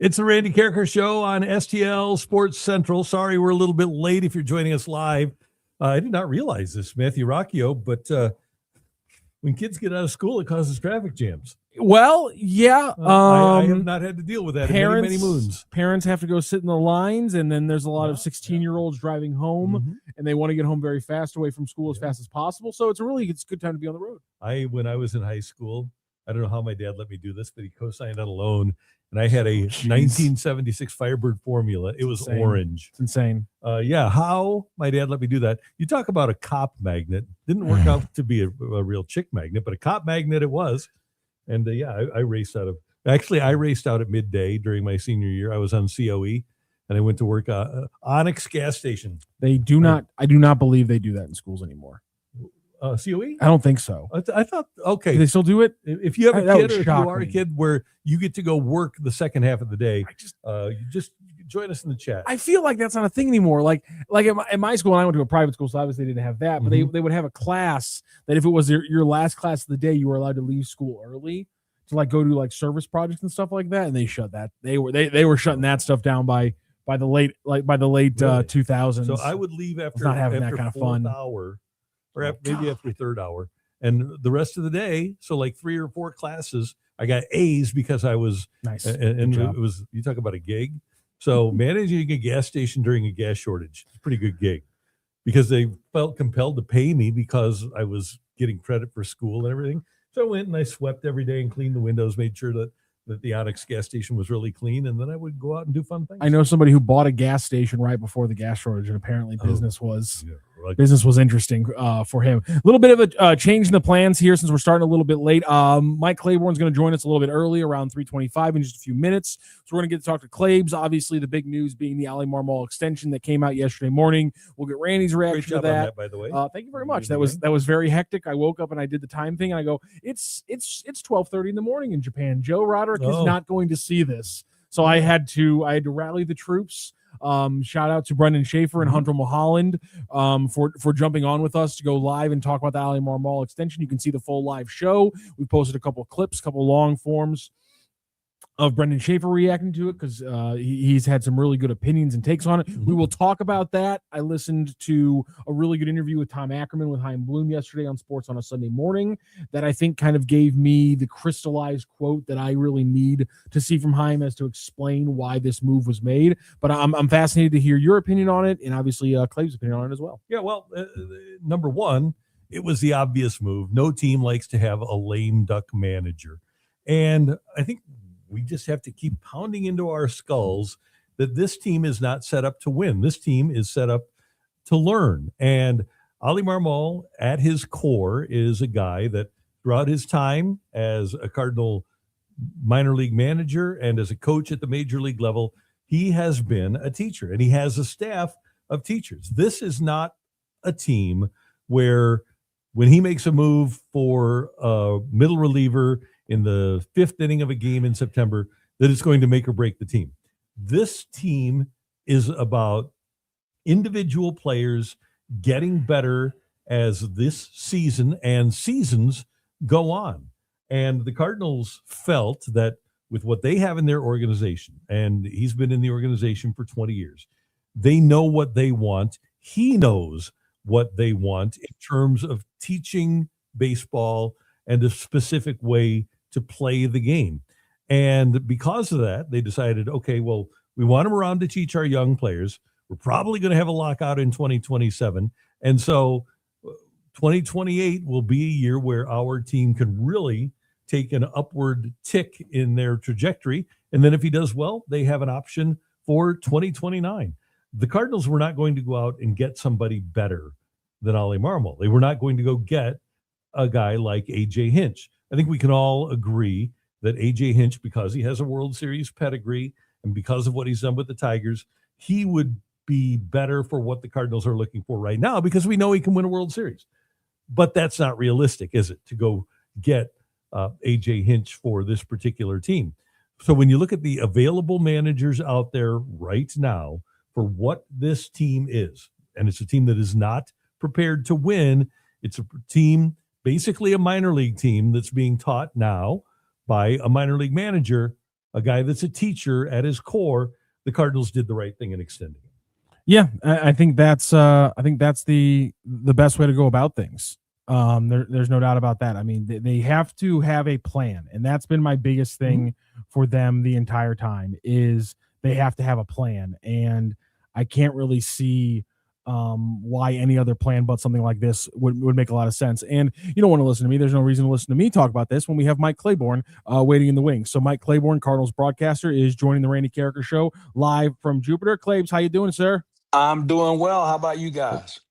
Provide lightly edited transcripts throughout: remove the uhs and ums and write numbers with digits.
It's the Randy Karraker Show on STL Sports Central. Sorry we're a little bit late if you're joining us live. I did not realize this, Matthew Rocchio, but when kids get out of school, it causes traffic jams. Well, yeah. I have not had to deal with that in many moons. Parents have to go sit in the lines, and then there's a lot of 16-year-olds driving home, and they want to get home very fast, away from school as fast as possible. So it's a good time to be on the road. When I was in high school, I don't know how my dad let me do this, but he co-signed on a loan, and I had a 1976 Firebird Formula. It was orange. It's insane. How my dad let me do that. You talk about a cop magnet. Didn't work out to be a real chick magnet, but a cop magnet it was. And I raced out at midday during my senior year. I was on COE, and I went to work Onyx gas station. I do not believe they do that in schools anymore. COE? I don't think so. I thought, okay. Do they still do it? If you have a kid, or if you are a kid where you get to go work the second half of the day, you just join us in the chat. I feel like that's not a thing anymore. Like in my school, and I went to a private school, so obviously they didn't have that, but they would have a class that if it was your last class of the day, you were allowed to leave school early to go do service projects and stuff like that, and they shut that. They were shutting that stuff down by the late really? 2000s. So I would leave after not having that kind of fun hour. Or maybe after third hour, and the rest of the day, so 3 or 4 classes, I got A's because I was nice. And it was, you talk about a gig. So managing a gas station during a gas shortage, it's a pretty good gig, because they felt compelled to pay me because I was getting credit for school and everything. So I went and I swept every day and cleaned the windows, made sure that the Onyx gas station was really clean, and then I would go out and do fun things. I know somebody who bought a gas station right before the gas shortage, and apparently business was interesting for him. A little bit of a change in the plans here since we're starting a little bit late. Mike Claiborne is going to join us a little bit early, around 3:25 in just a few minutes. So we're going to get to talk to Claibs. Obviously, the big news being the Oli Marmol extension that came out yesterday morning. We'll get Randy's reaction to that. By the way, thank you very much. That was very hectic. I woke up and I did the time thing, and I go, it's 12:30 in the morning in Japan. Joe Roderick is not going to see this, so I had to rally the troops. Shout out to Brendan Schaefer and Hunter Mulholland for jumping on with us to go live and talk about the Oli Marmol extension. You can see the full live show. We posted a couple of clips, a couple long forms of Brendan Schaefer reacting to it, because he's had some really good opinions and takes on it. We will talk about that. I listened to a really good interview with Tom Ackerman with Chaim Bloom yesterday on Sports on a Sunday Morning that I think kind of gave me the crystallized quote that I really need to see from Chaim as to explain why this move was made. But I'm fascinated to hear your opinion on it, and obviously Clay's opinion on it as well. Yeah, well, number one, it was the obvious move. No team likes to have a lame duck manager. And I think we just have to keep pounding into our skulls that this team is not set up to win. This team is set up to learn. And Oli Marmol, at his core, is a guy that throughout his time as a Cardinal minor league manager and as a coach at the major league level, he has been a teacher, and he has a staff of teachers. This is not a team where when he makes a move for a middle reliever in the 5th inning of a game in September, that it's going to make or break the team. This team is about individual players getting better as this season and seasons go on. And the Cardinals felt that with what they have in their organization, and he's been in the organization for 20 years, they know what they want. He knows what they want in terms of teaching baseball and a specific way to play the game. And because of that, they decided, okay, well, we want him around to teach our young players. We're probably going to have a lockout in 2027. And so 2028 will be a year where our team can really take an upward tick in their trajectory. And then if he does well, they have an option for 2029. The Cardinals were not going to go out and get somebody better than Oli Marmol. They were not going to go get a guy like A.J. Hinch. I think we can all agree that A.J. Hinch, because he has a World Series pedigree and because of what he's done with the Tigers, he would be better for what the Cardinals are looking for right now, because we know he can win a World Series. But that's not realistic, is it, to go get A.J. Hinch for this particular team? So when you look at the available managers out there right now for what this team is, and it's a team that is not prepared to win, it's a team, basically a minor league team that's being taught now by a minor league manager. a guy that's a teacher at his core, the Cardinals did the right thing in extending him. Yeah, I think that's the best way to go about things. There's no doubt about that. I mean, they have to have a plan, and that's been my biggest thing for them the entire time is they have to have a plan, and I can't really see why any other plan but something like this would make a lot of sense. And you don't want to listen to me. There's no reason to listen to me talk about this when we have Mike Claiborne waiting in the wings. So Mike Claiborne, Cardinals broadcaster, is joining the Randy Karraker show live from Jupiter. Claibs, how you doing, sir? I'm doing well. How about you guys?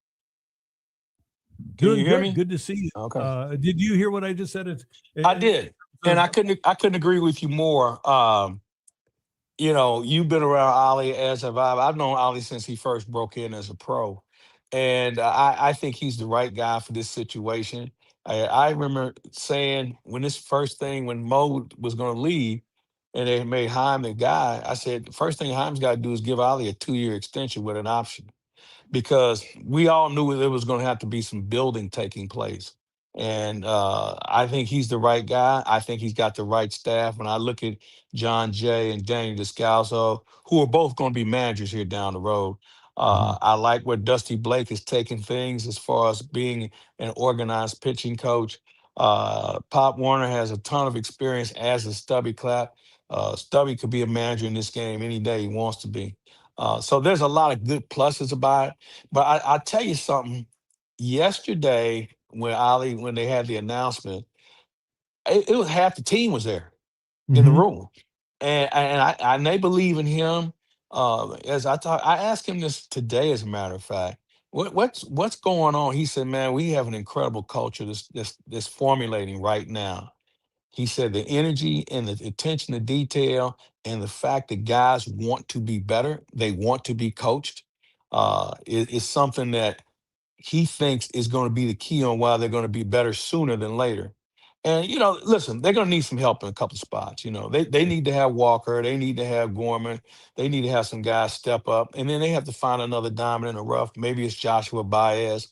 Can Doing you hear good. me? Good to see you. Okay. Did you hear what I just said? I did. And I couldn't agree with you more. You've been around Ollie as have I. I've known Ollie since he first broke in as a pro. And I think he's the right guy for this situation. I remember saying when Mo was going to leave and they made Chaim the guy, I said, the first thing Chaim's got to do is give Ollie a 2-year extension with an option, because we all knew there was going to have to be some building taking place. And I think he's the right guy. I think he's got the right staff. When I look at John Jay and Danny Descalso, who are both going to be managers here down the road, I like where Dusty Blake is taking things as far as being an organized pitching coach. Pop Warner has a ton of experience as a Stubby Clap. Stubby could be a manager in this game any day he wants to be. So there's a lot of good pluses about it. But I'll tell you something. Yesterday, when they had the announcement, it was half the team was there in the room, and they believe in him. As I asked him this today, as a matter of fact, what's going on? He said, "Man, we have an incredible culture that's formulating right now." He said the energy and the attention to detail and the fact that guys want to be better, they want to be coached, is something that he thinks is going to be the key on why they're going to be better sooner than later. And listen, they're going to need some help in a couple spots. They need to have Walker, they need to have Gorman, they need to have some guys step up, and then they have to find another diamond in the rough. Maybe it's Joshua Baez.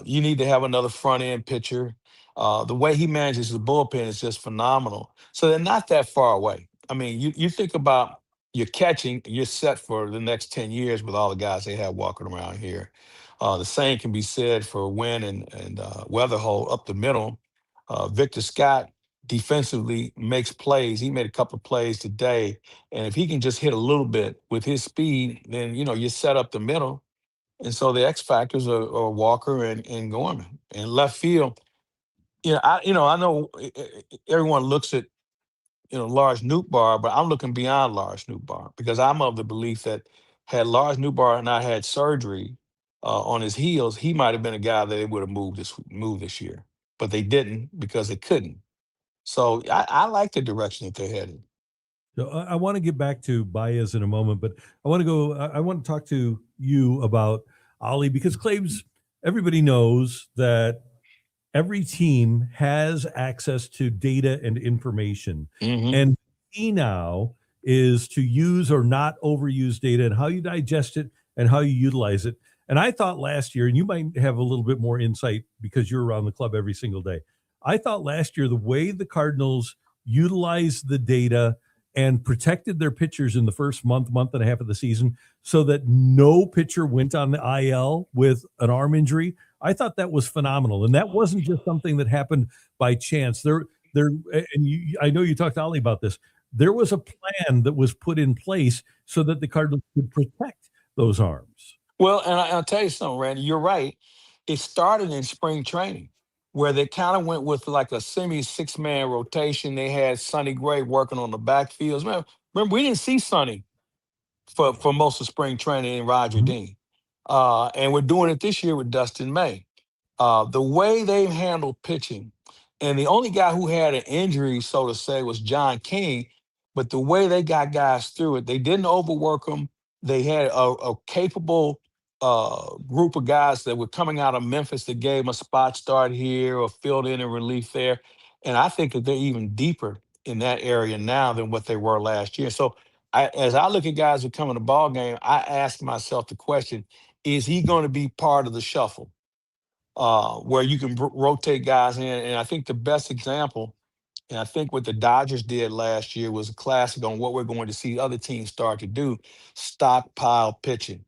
You need to have another front end pitcher. The way he manages the bullpen is just phenomenal. So they're not that far away. I mean, you think about your catching, you're set for the next 10 years with all the guys they have walking around here. The same can be said for Wynn and Weatherhold up the middle. Victor Scott defensively makes plays. He made a couple of plays today. And if he can just hit a little bit with his speed, then, you set up the middle. And so the X factors are Walker and Gorman. And left field, I know everyone looks at Lars Nootbaar, but I'm looking beyond Lars Nootbaar, because I'm of the belief that had Lars Nootbaar not had surgery on his heels, he might have been a guy that they would have moved this year, but they didn't because they couldn't. So I like the direction that they're headed. So I want to get back to Baez in a moment, but I want to go. I want to talk to you about Oli, because Claibs, everybody knows that every team has access to data and information, and key now is to use or not overuse data and how you digest it and how you utilize it. And I thought last year, and you might have a little bit more insight because you're around the club every single day. I thought last year the way the Cardinals utilized the data and protected their pitchers in the first month and a half of the season so that no pitcher went on the IL with an arm injury. I thought that was phenomenal. And that wasn't just something that happened by chance. I know you talked to Oli about this. There was a plan that was put in place so that the Cardinals could protect those arms. Well, and I'll tell you something, Randy, you're right. It started in spring training, where they kind of went with like a semi 6-man rotation. They had Sonny Gray working on the backfields. Remember, we didn't see Sonny for most of spring training in Roger Dean. And we're doing it this year with Dustin May. The way they've handled pitching, and the only guy who had an injury, so to say, was John King. But the way they got guys through it, they didn't overwork them. They had a capable group of guys that were coming out of Memphis that gave them a spot start here or filled in relief there. And I think that they're even deeper in that area now than what they were last year. So as I look at guys who come in the ball game, I ask myself the question: is he going to be part of the shuffle where you can rotate guys in? And I think the best example And I think what the Dodgers did last year was a classic on what we're going to see other teams start to do: stockpile pitching,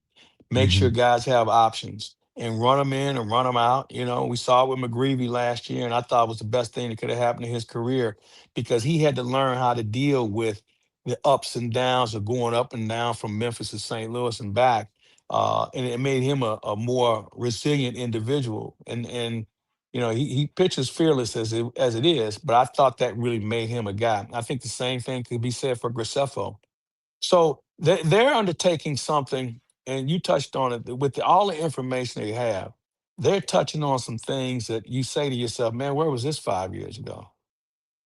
make sure Hmm. guys have options and run them in and run them out. We saw it with McGreevy last year, and I thought it was the best thing that could have happened in his career because he had to learn how to deal with the ups and downs of going up and down from Memphis to St. Louis and back. And it made him a more resilient individual. And he pitches fearless as it is, but I thought that really made him a guy. I think the same thing could be said for Graceffo. So they're undertaking something, and you touched on it with all the information they have. They're touching on some things that you say to yourself, man, where was this 5 years ago?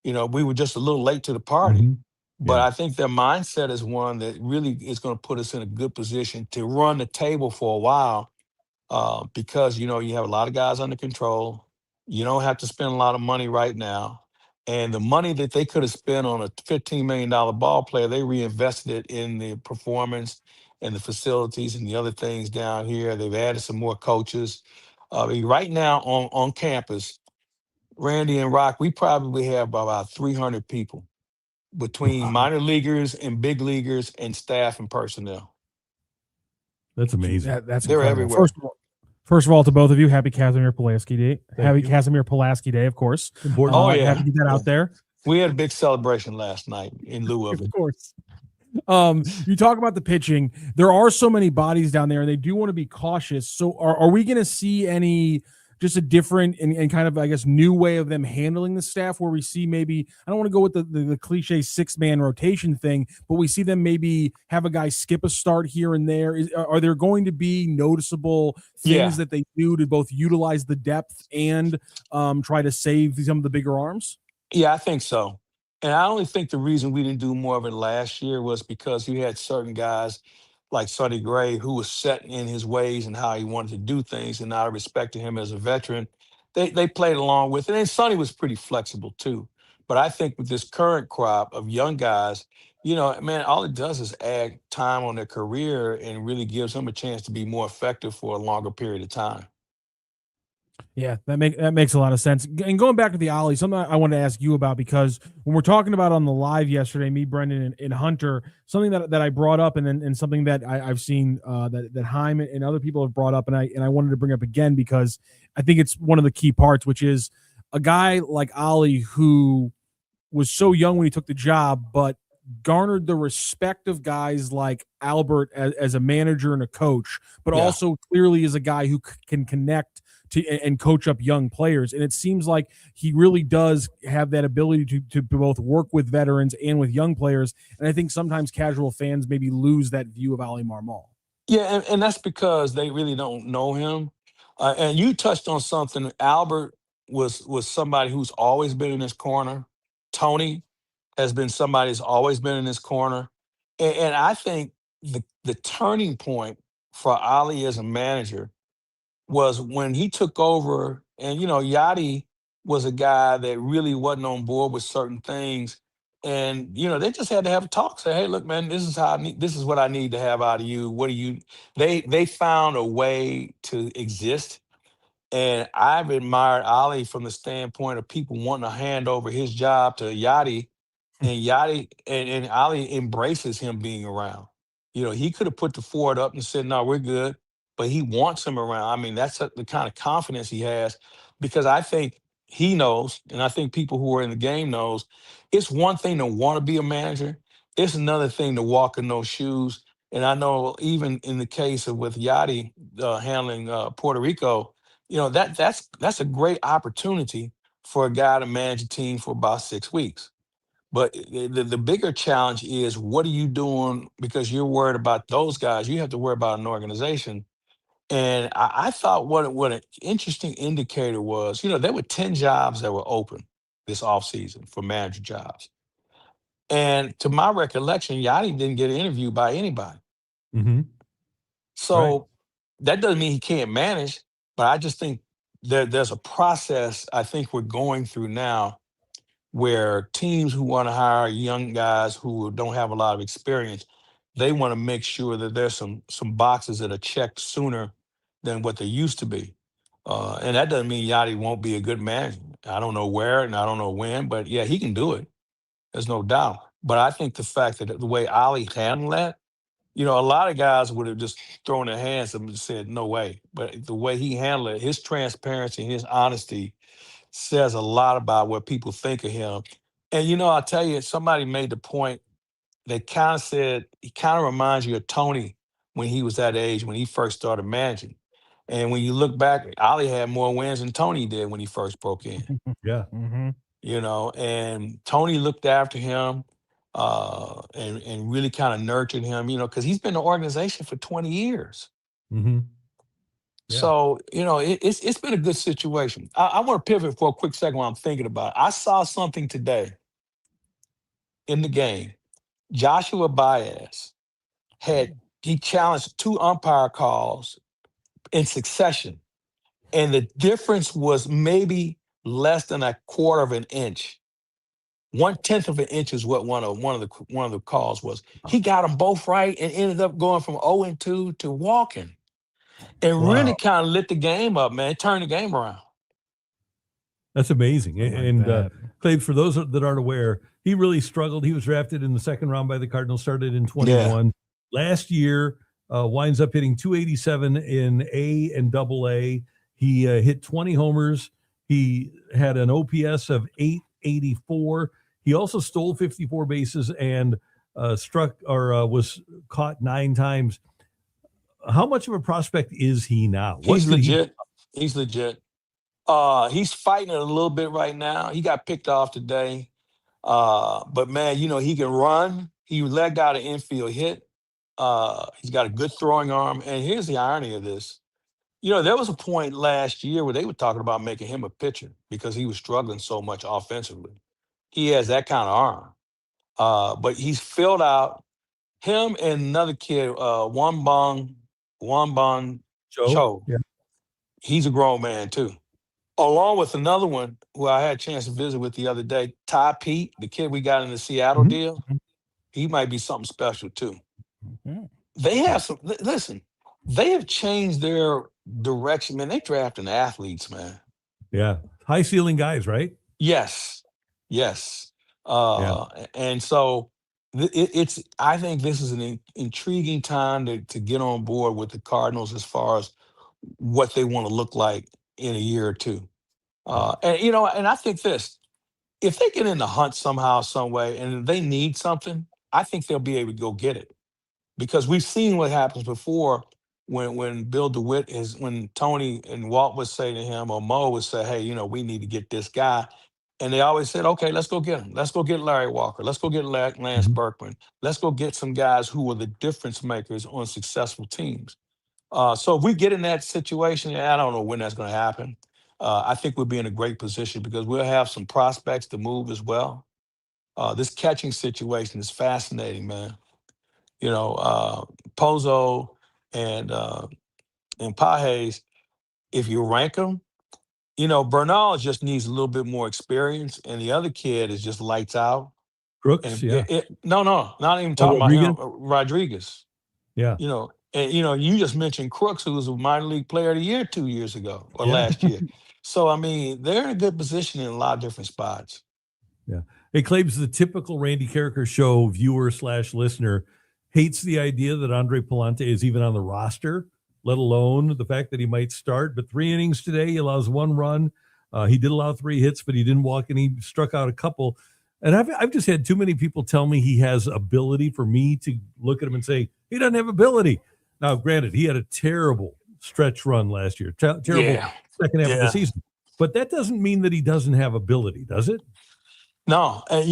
We were just a little late to the party. Hmm. But Yeah. I think their mindset is one that really is going to put us in a good position to run the table for a while because you have a lot of guys under control. You don't have to spend a lot of money right now, and the money that they could have spent on a $15 million ball player, they reinvested it in the performance and the facilities and the other things down here. They've added some more coaches. Right now on campus, Randy and Rock, we probably have about 300 people between Wow. minor leaguers and big leaguers and staff and personnel. That's amazing. That's They're incredible. everywhere. First of all, to both of you, happy Casimir Pulaski Day. Thank Happy you. Casimir Pulaski Day, of course. Important. Oh Have yeah, to get that yeah. out there. We had a big celebration last night in lieu of Of it. course. You talk about the pitching. There are so many bodies down there, and they do want to be cautious. So, are we going to see just a different and kind of, I guess, new way of them handling the staff, where we see maybe, I don't want to go with the cliche 6-man rotation thing, but we see them maybe have a guy skip a start here and there? Are there going to be noticeable things Yeah, that they do to both utilize the depth and try to save some of the bigger arms? yeah, I think so. And I only think the reason we didn't do more of it last year was because you had certain guys like Sonny Gray who was set in his ways and how he wanted to do things, and out of respect to him as a veteran, they played along with it. And Sonny was pretty flexible too. But I think with this current crop of young guys, man, all it does is add time on their career and really gives them a chance to be more effective for a longer period of time. Yeah, that makes a lot of sense. And going back to the Ollie, something I wanted to ask you about, because when we're talking about on the live yesterday, me, Brendan, and Hunter, something that I brought up, and something that I've seen that Chaim and other people have brought up, and I wanted to bring up again because I think it's one of the key parts, which is a guy like Ollie who was so young when he took the job, but garnered the respect of guys like Albert as a manager and a coach, but Yeah. also clearly is a guy who can connect to and coach up young players. And it seems like he really does have that ability to both work with veterans and with young players. And I think sometimes casual fans maybe lose that view of Oli Marmol. Yeah, and that's because they really don't know him. And you touched on something. Albert was somebody who's always been in his corner. Tony has been somebody who's always been in his corner. And I think the turning point for Ali as a manager was when he took over, and Yachty was a guy that really wasn't on board with certain things, and they just had to have a talk. Say, hey, look, man, this is what I need to have out of you. What do you? They found a way to exist, and I've admired Ali from the standpoint of people wanting to hand over his job to Yachty, and Yachty and Ali embraces him being around. He could have put the Ford up and said, "No, we're good," but he wants him around. I mean, that's the kind of confidence he has, because I think he knows, and I think people who are in the game knows, it's one thing to want to be a manager. It's another thing to walk in those shoes. And I know even in the case of with Yachty handling Puerto Rico, that's a great opportunity for a guy to manage a team for about 6 weeks. But the bigger challenge is, what are you doing? Because you're worried about those guys. You have to worry about an organization. And I thought what an interesting indicator was, there were 10 jobs that were open this offseason for manager jobs. And to my recollection, Yachty didn't get interviewed by anybody. Hmm. Right. So that doesn't mean he can't manage, but I just think there's a process I think we're going through now where teams who want to hire young guys who don't have a lot of experience, they want to make sure that there's some boxes that are checked sooner than what they used to be. And that doesn't mean Yachty won't be a good manager. I don't know where and I don't know when, but yeah, he can do it. There's no doubt. But I think the fact that the way Ollie handled that, a lot of guys would have just thrown their hands up and said, no way. But the way he handled it, his transparency, his honesty says a lot about what people think of him. And, I'll tell you, somebody made the point. They kind of said he kind of reminds you of Tony when he was that age, when he first started managing. And when you look back, Ollie had more wins than Tony did when he first broke in. Yeah. Mm-hmm. And Tony looked after him and really kind of nurtured him, because he's been in the organization for 20 years. Mm-hmm. Yeah. So, it's been a good situation. I want to pivot for a quick second while I'm thinking about it. I saw something today in the game. Joshua Baez he challenged two umpire calls in succession, and the difference was maybe less than a quarter of an inch. 1/10 of an inch is what one of the calls was. He got them both right and ended up going from 0-2 to walking, and really Wow. kind of lit the game up, man. Turned the game around. That's amazing. I like And that. Clay, for those that aren't aware, he really struggled. He was drafted in the second round by the Cardinals, started in 21. Last year, winds up hitting 287 in A and Double A. He hit 20 homers. He had an OPS of 884. He also stole 54 bases and was caught 9 times. How much of a prospect is he now? He's legit. He's legit. He's fighting it a little bit right now. He got picked off today. But man, he can run. He let out an infield hit. He's got a good throwing arm. And here's the irony of this. There was a point last year where they were talking about making him a pitcher because he was struggling so much offensively. He has that kind of arm. But he's filled out. Him and another kid, Wanbon Cho. Yeah. He's a grown man too. Along with another one who I had a chance to visit with the other day, Ty Pete, the kid we got in the Seattle Mhm. deal. He might be something special too. Mhm. They have listen, they have changed their direction, man. They drafting athletes, man. Yeah. High ceiling guys, right? Yes. And so I think this is an intriguing time to get on board with the Cardinals as far as what they want to look like in a year or two. And I think this, if they get in the hunt somehow, some way, and they need something, I think they'll be able to go get it. Because we've seen what happens before when Bill DeWitt when Tony and Walt would say to him, or Mo would say, hey, we need to get this guy. And they always said, okay, let's go get him. Let's go get Larry Walker. Let's go get Lance Mhm. Berkman. Let's go get some guys who are the difference makers on successful teams. So if we get in that situation, I don't know when that's going to happen. I think we'll be in a great position because we'll have some prospects to move as well. This catching situation is fascinating, man. Pozo and Pages, if you rank them, Bernal just needs a little bit more experience, and the other kid is just lights out. Crooks. And Yeah. no, not even Oh, talking about him, Rodriguez. Rodriguez. Yeah. And you just mentioned Crooks, who was a minor league player of the year 2 years ago or Yeah. last year. So I mean, they're in a good position in a lot of different spots. Yeah. It claims the typical Randy Karraker show viewer/listener hates the idea that Andre Palante is even on the roster, let alone the fact that he might start. But 3 innings today, he allows 1 run. He did allow 3 hits, but he didn't walk, and he struck out a couple. And I've just had too many people tell me he has ability for me to look at him and say he doesn't have ability. Now, granted, he had a terrible stretch run last year, terrible Yeah. second half of the Yeah. season. But that doesn't mean that he doesn't have ability, does it? No, and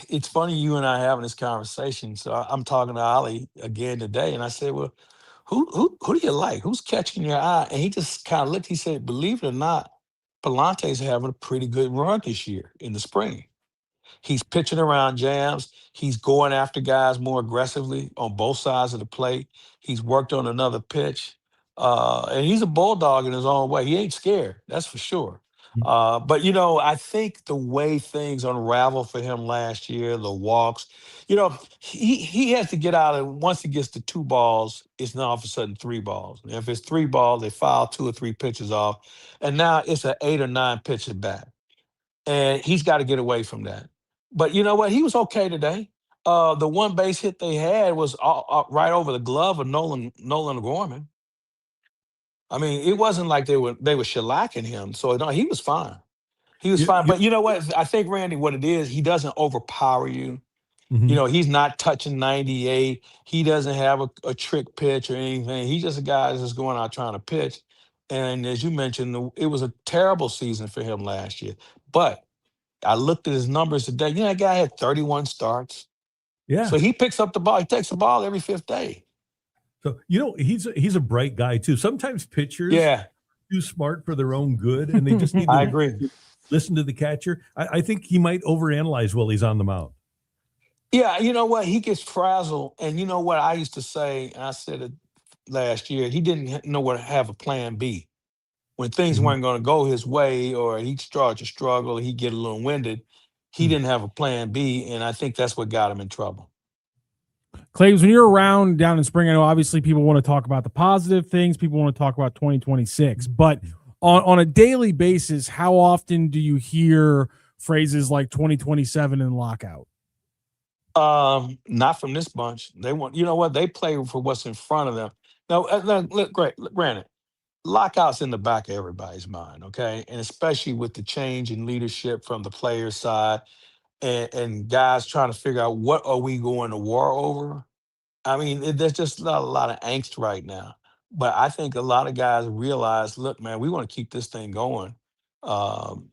it's funny you and I having this conversation. So I'm talking to Ollie again today, and I said, "Well, who do you like? Who's catching your eye?" And he just kind of looked. He said, "Believe it or not, Palante's having a pretty good run this year in the spring." He's pitching around jams. He's going after guys more aggressively on both sides of the plate. He's worked on another pitch. And he's a bulldog in his own way. He ain't scared, that's for sure. But I think the way things unraveled for him last year, the walks, he has to get out of once he gets to 2 balls, it's now all of a sudden 3 balls. And if it's 3 balls, they foul 2 or 3 pitches off. And now it's an 8 or 9 pitch at bat. and he's got to get away from that. But you know what? He was okay today. The one base hit they had was right over the glove of Nolan Gorman. I mean, it wasn't like they were shellacking him. So no, he was fine. He was You, fine. you, But you know what? I think Randy, what it is, he doesn't overpower you. You mhm. know, he's not touching 98. He doesn't have a trick pitch or anything. He's just a guy that's just going out trying to pitch. And as you mentioned, it was a terrible season for him last year. But I looked at his numbers today. You know, that guy had 31 starts. Yeah. So he picks up the ball. He takes the ball every fifth day. So he's a bright guy too. Sometimes pitchers Yeah, too smart for their own good, and they just need I to agree. listen to the catcher. I think he might overanalyze while he's on the mound. Yeah, you know what? He gets frazzled. And you know what I used to say, and I said it last year, he didn't know what to have a plan B. When things Mhm. weren't going to go his way or he'd start to struggle, he'd get a little winded, he Mm. didn't have a plan B. And I think that's what got him in trouble. Claves, when you're around down in spring, I know obviously people want to talk about the positive things. People want to talk about 2026. But on a daily basis, how often do you hear phrases like 2027 and lockout? Not from this bunch. They want, you know what? They play for what's in front of them. Now, look, great. Granted, lockouts in the back of everybody's mind, okay? And especially with the change in leadership from the players' side and guys trying to figure out what are we going to war over. I mean, there's just not a lot of angst right now. But I think a lot of guys realize, look, man, we want to keep this thing going. Um,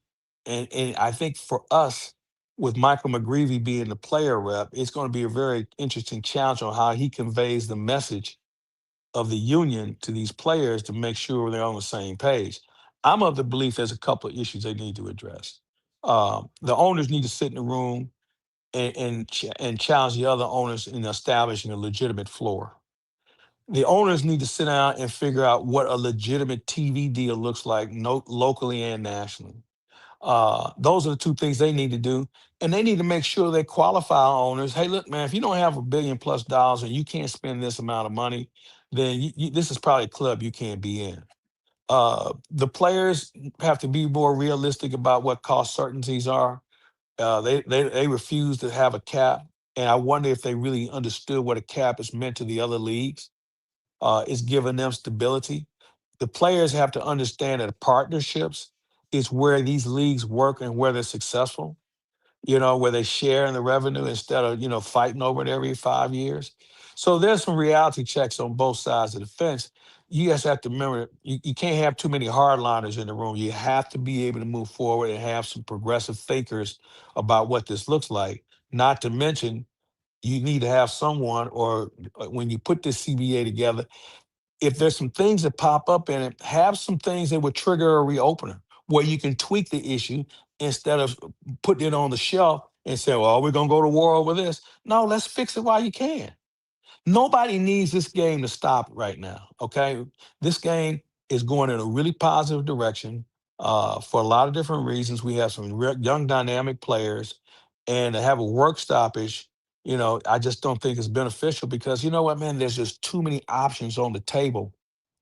and I think for us, with Michael McGreevy being the player rep, it's going to be a very interesting challenge on how he conveys the message of the union to these players to make sure they're on the same page. I'm of the belief there's a couple of issues they need to address. The owners need to sit in the room and challenge the other owners in establishing a legitimate floor. The owners need to sit down and figure out what a legitimate TV deal looks like, locally and nationally. Those are the two things they need to do, and they need to make sure they qualify owners. Hey, look, man, if you don't have $1 billion+ and you can't spend this amount of money, then this is probably a club you can't be in. The players have to be more realistic about what cost certainties are. They refuse to have a cap, and I wonder if they really understood what a cap is meant to the other leagues. It's giving them stability. The players have to understand that partnerships is where these leagues work and where they're successful. You know, where they share in the revenue instead of fighting over it every 5 years. So there's some reality checks on both sides of the fence. You guys have to remember you can't have too many hardliners in the room. You have to be able to move forward and have some progressive thinkers about what this looks like. Not to mention, you need to have someone, or when you put this CBA together, if there's some things that pop up in it, have some things that would trigger a reopener where you can tweak the issue instead of putting it on the shelf and say, well, we're going to go to war over this. No, let's fix it while you can. Nobody needs this game to stop right now. Okay, this game is going in a really positive direction for a lot of different reasons. We have some young, dynamic players, and to have a work stoppage, I just don't think it's beneficial because you know what, man, there's just too many options on the table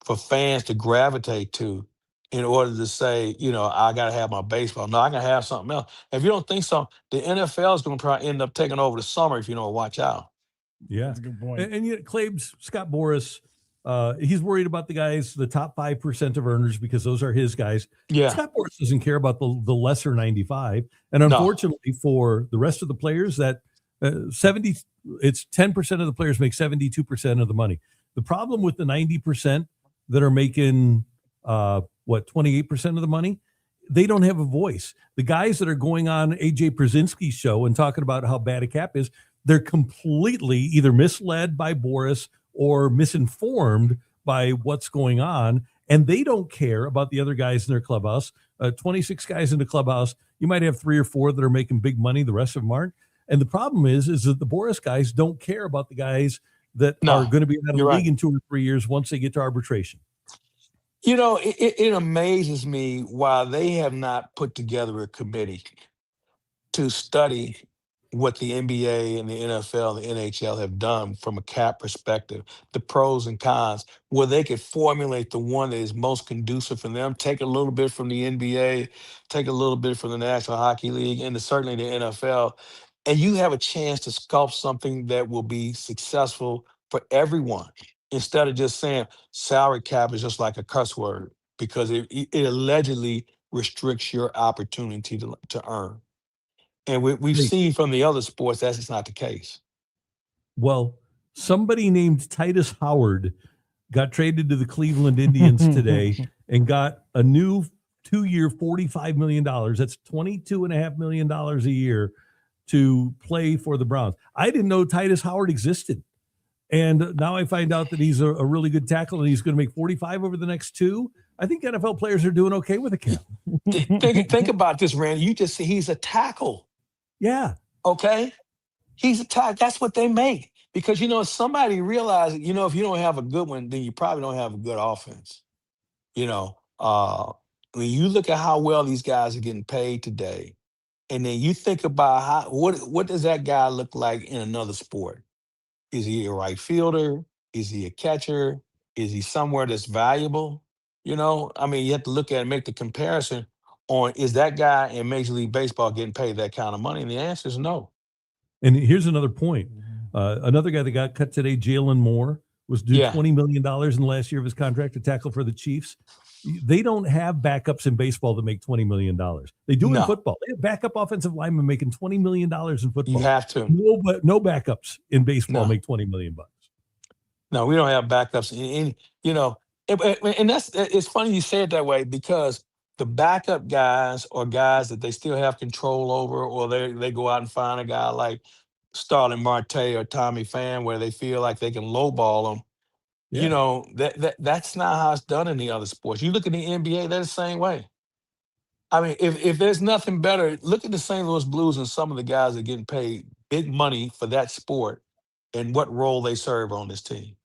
for fans to gravitate to in order to say, I got to have my baseball. No, I got to have something else. If you don't think so, the NFL is going to probably end up taking over the summer if you don't watch out. Yeah, That's a good point. and yet, Claibs, Scott Boras, he's worried about the guys, the top 5% of earners, because those are his guys. Yeah. Scott Boras doesn't care about the lesser 95, and No. unfortunately for the rest of the players, that 10% of the players make 72% of the money. The problem with the 90% that are making 28% of the money, they don't have a voice. The guys that are going on AJ Przinsky's show and talking about how bad a cap is, they're completely either misled by Boras or misinformed by what's going on, and they don't care about the other guys in their clubhouse. 26 guys in the clubhouse, you might have 3 or 4 that are making big money, the rest of them aren't. And the problem is that the Boras guys don't care about the guys that are going to be out of the league in 2 or 3 years once they get to arbitration. It amazes me why they have not put together a committee to study what the NBA and the NFL and the NHL have done from a cap perspective, the pros and cons, where they could formulate the one that is most conducive for them, take a little bit from the NBA, take a little bit from the National Hockey League, and certainly the NFL. And you have a chance to sculpt something that will be successful for everyone instead of just saying salary cap is just like a cuss word because it allegedly restricts your opportunity to earn. And we've Hey, seen from the other sports that's just not the case. well, somebody named Titus Howard got traded to the Cleveland Indians today and got a new 2-year, $45 million. That's $22.5 million a year to play for the Browns. I didn't know Titus Howard existed. And now I find out that he's a really good tackle and he's going to make 45 over the next 2. I think NFL players are doing okay with a cap. Think about this, Randy. You just say he's a tackle. Yeah. Okay. He's a tackle. That's what they make. Because, somebody realized, if you don't have a good one, then you probably don't have a good offense. When you look at how well these guys are getting paid today, and then you think about what does that guy look like in another sport? Is he a right fielder? Is he a catcher? Is he somewhere that's valuable? You have to look at it and make the comparison on is that guy in Major League Baseball getting paid that kind of money? And the answer is no. And here's another point. Another guy that got cut today, Jalen Moore, was due Yeah. $20 million in the last year of his contract to tackle for the Chiefs. They don't have backups in baseball that make $20 million. They do in No. football. They have backup offensive linemen making $20 million in football. You have to. No backups in baseball No. make $20 million. No, we don't have backups. And it's funny you say it that way because the backup guys are guys that they still have control over, or they go out and find a guy like Starling Marte or Tommy Pham where they feel like they can lowball them. Yeah. That's not how it's done in the other sports. You look at the NBA, they're the same way. I mean, if there's nothing better, look at the St. Louis Blues and some of the guys that are getting paid big money for that sport and what role they serve on this team.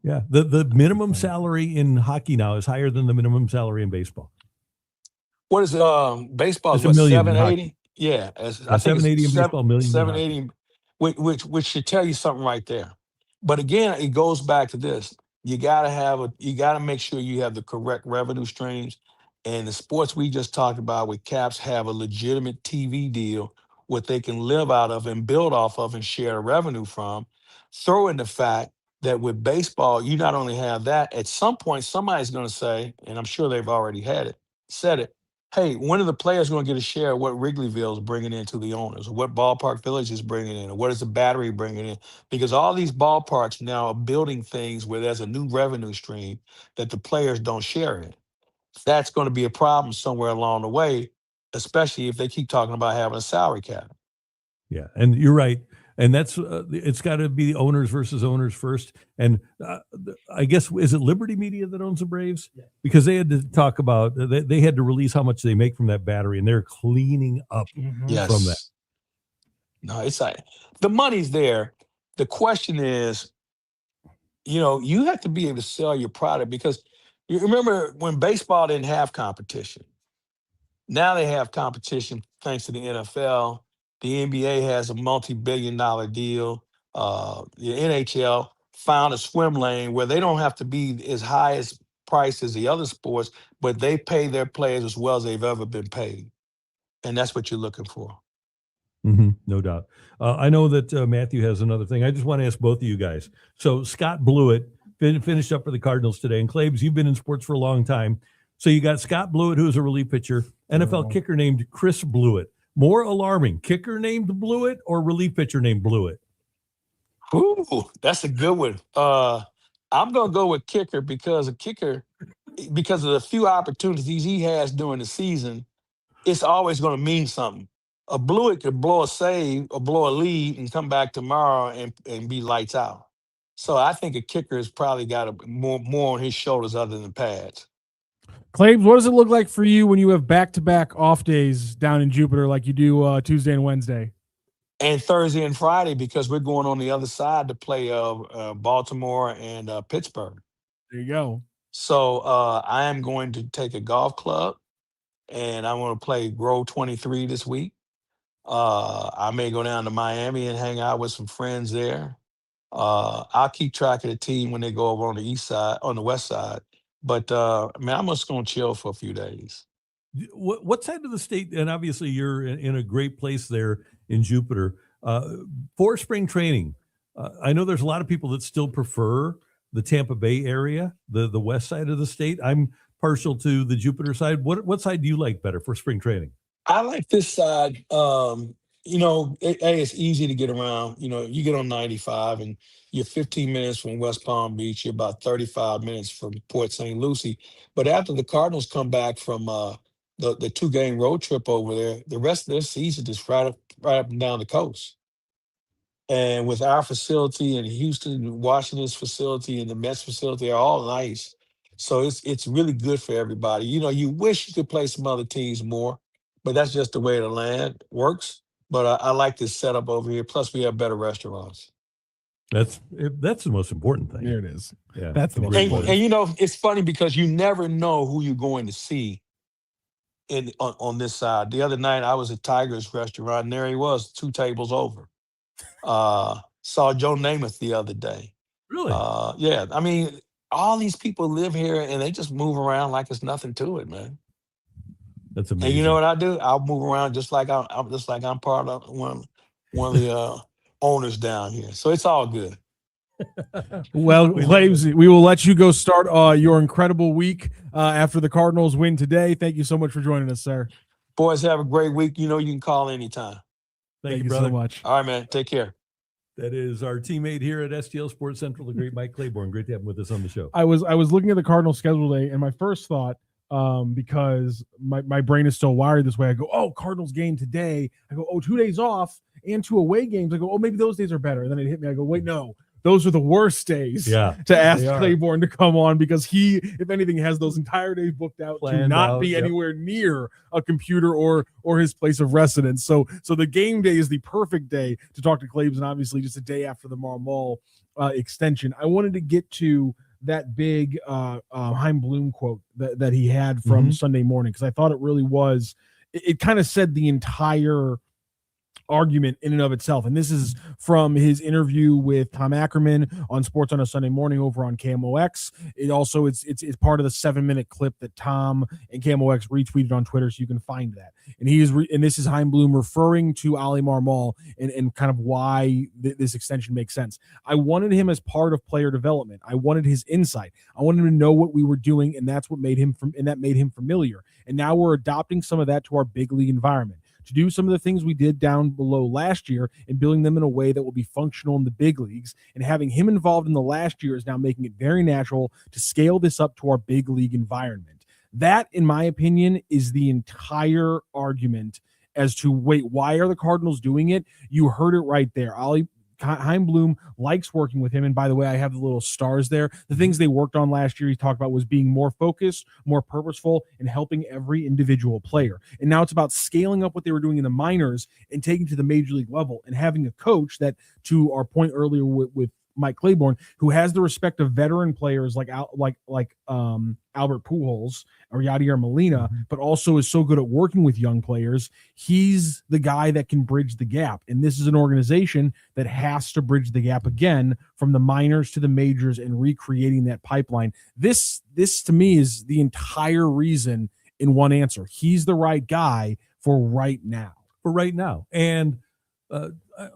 Yeah. The minimum salary in hockey now is higher than the minimum salary in baseball. What is baseball? It's What, $1 million in 780? Yeah, I think 780 in it's baseball, $1 million in hockey. 780, which should tell you something right there. But again, it goes back to this: you gotta make sure you have the correct revenue streams, and the sports we just talked about with caps have a legitimate TV deal, what they can live out of and build off of and share revenue from. Throw in the fact that with baseball, you not only have that, at some point somebody's going to say, and I'm sure they've already said it. Hey, when are the players going to get a share of what Wrigleyville is bringing into the owners, or what Ballpark Village is bringing in, or what is the Battery bringing in? Because all these ballparks now are building things where there's a new revenue stream that the players don't share in. That's going to be a problem somewhere along the way, especially if they keep talking about having a salary cap. Yeah, and you're right. And that's it's got to be owners versus owners first. And I guess, is it Liberty Media that owns the Braves? Yeah. Because they had to talk about, they had to release how much they make from that battery, and they're cleaning up from that. No, it's like the money's there. The question is, you have to be able to sell your product, because you remember when baseball didn't have competition. Now they have competition thanks to the NFL. The NBA has a multi-billion-dollar deal. The NHL found a swim lane where they don't have to be as high as price as the other sports, but they pay their players as well as they've ever been paid. And that's what you're looking for. Mm-hmm, no doubt. I know that Matthew has another thing. I just want to ask both of you guys. So Scott Blewett finished up for the Cardinals today. And Claibs, you've been in sports for a long time. So you got Scott Blewett, who's a relief pitcher, NFL kicker named Chris Blewett. More alarming, kicker named Blewett or relief pitcher named Blewett? Ooh, that's a good one. I'm going to go with kicker because of the few opportunities he has during the season, it's always going to mean something. A Blewett could blow a save or blow a lead and come back tomorrow and be lights out. So I think a kicker has probably got more on his shoulders other than pads. Claims, what does it look like for you when you have back-to-back off days down in Jupiter like you do Tuesday and Wednesday? And Thursday and Friday, because we're going on the other side to play Baltimore and Pittsburgh. There you go. So I am going to take a golf club, and I'm going to play Grove 23 this week. I may go down to Miami and hang out with some friends there. I'll keep track of the team when they go over on the east side, on the west side. But man, I'm just gonna chill for a few days. What side of the state? And obviously, you're in a great place there in Jupiter for spring training. I know there's a lot of people that still prefer the Tampa Bay area, the west side of the state. I'm partial to the Jupiter side. What side do you like better for spring training? I like this side. It's easy to get around. You get on 95 and you're 15 minutes from West Palm Beach. You're about 35 minutes from Port St. Lucie. But after the Cardinals come back from the 2-game road trip over there, the rest of their season is right up and down the coast. And with our facility and Houston, Washington's facility and the Mets facility are all nice. So it's really good for everybody. You wish you could play some other teams more, but that's just the way the land works. But I like this setup over here. Plus, we have better restaurants. That's the most important thing. There it is. Yeah, That's the most And, important. and it's funny because you never know who you're going to see on this side. The other night, I was at Tiger's restaurant, and there he was, 2 tables over. Saw Joe Namath the other day. Really? Yeah. I mean, all these people live here and they just move around like it's nothing to it, man. That's And amazing. you know what I do? I'll move around just like I'm part of one of the owners down here. So it's all good. Well, Claves, we will let you go start your incredible week after the Cardinals win today. Thank you so much for joining us, sir. Boys, have a great week. You can call anytime. Thank you, so brother. much. All right, man. Take care. That is our teammate here at STL Sports Central, the great Mike Claiborne. Great to have him with us on the show. I was looking at the Cardinals schedule today, and my first thought, because my brain is still wired this way, I go, oh, Cardinals game today. I go, oh, 2 days off and 2 away games. I go, oh, maybe those days are better. And then it hit me. I go, wait, no. Those are the worst days to ask Claiborne to come on, because he, if anything, has those entire days booked out to not be anywhere near a computer or his place of residence. So the game day is the perfect day to talk to Claiborne, and obviously just a day after the Marmol extension. I wanted to get to that big Chaim Bloom quote that he had from Sunday morning, because I thought it really was, it kind of said the entire argument in and of itself. And this is from his interview with Tom Ackerman on Sports on a Sunday Morning over on KMOX. It also it's part of the 7-minute clip that Tom and KMOX retweeted on Twitter, so you can find that. And and this is Chaim Bloom referring to Oli Marmol and kind of why this extension makes sense. I wanted him as part of player development. I wanted his insight. I wanted him to know what we were doing, and that's what made him familiar. And now we're adopting some of that to our big league environment, to do some of the things we did down below last year and building them in a way that will be functional in the big leagues. And having him involved in the last year is now making it very natural to scale this up to our big league environment. That, in my opinion, is the entire argument as to, wait, why are the Cardinals doing it? You heard it right there. Chaim Bloom likes working with him. And by the way, I have the little stars there. The things they worked on last year, he talked about, was being more focused, more purposeful, and helping every individual player. And now it's about scaling up what they were doing in the minors and taking to the major league level, and having a coach that, to our point earlier with Mike Claiborne, who has the respect of veteran players like Albert Pujols or Yadier Molina, but also is so good at working with young players. He's the guy that can bridge the gap. And this is an organization that has to bridge the gap again from the minors to the majors and recreating that pipeline. This to me is the entire reason in one answer. He's the right guy for right now. And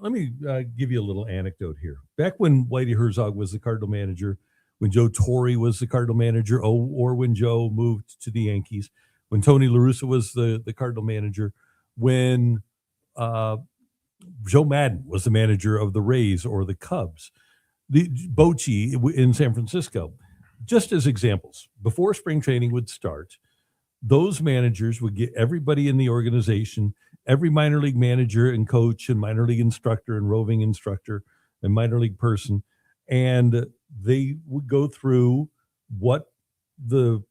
let me give you a little anecdote here. Back when Whitey Herzog was the Cardinal manager, when Joe Torre was the Cardinal manager, or when Joe moved to the Yankees, when Tony La Russa was the Cardinal manager, when Joe Madden was the manager of the Rays or the Cubs, the Bochy in San Francisco, just as examples, before spring training would start, those managers would get everybody in the organization, every minor league manager and coach and minor league instructor and roving instructor and minor league person, and they would go through what the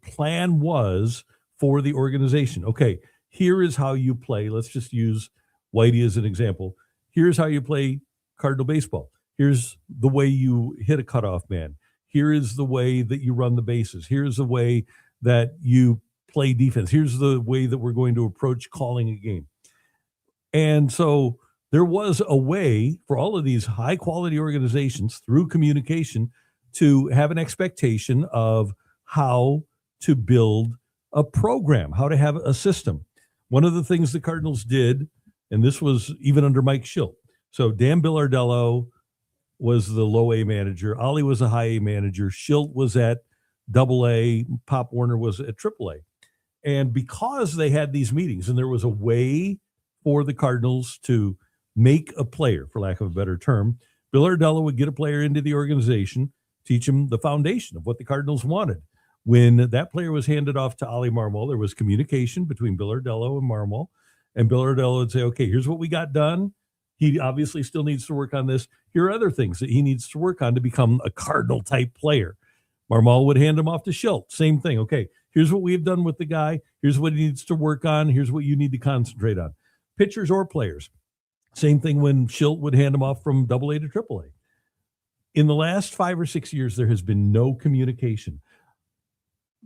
plan was for the organization. Okay, here is how you play. Let's just use Whitey as an example. Here's how you play Cardinal baseball. Here's the way you hit a cutoff man. Here is the way that you run the bases. Here's the way that you play defense. Here's the way that we're going to approach calling a game. And so there was a way for all of these high quality organizations through communication to have an expectation of how to build a program, how to have a system. One of the things the Cardinals did, and this was even under Mike Schilt. So Dan Billardello was the low A manager. Oli was a high A manager. Schilt was at double A. Pop Warner was at triple A. And because they had these meetings and there was a way for the Cardinals to make a player, for lack of a better term, Billardello would get a player into the organization, teach him the foundation of what the Cardinals wanted. When that player was handed off to Oli Marmol, there was communication between Billardello and Marmol. And Billardello would say, okay, here's what we got done. He obviously still needs to work on this. Here are other things that he needs to work on to become a Cardinal type player. Marmol would hand him off to Schilt. Same thing. Okay, here's what we've done with the guy. Here's what he needs to work on. Here's what you need to concentrate on. Pitchers or players. Same thing when Schilt would hand him off from double A to triple A. In the last 5 or 6 years, there has been no communication.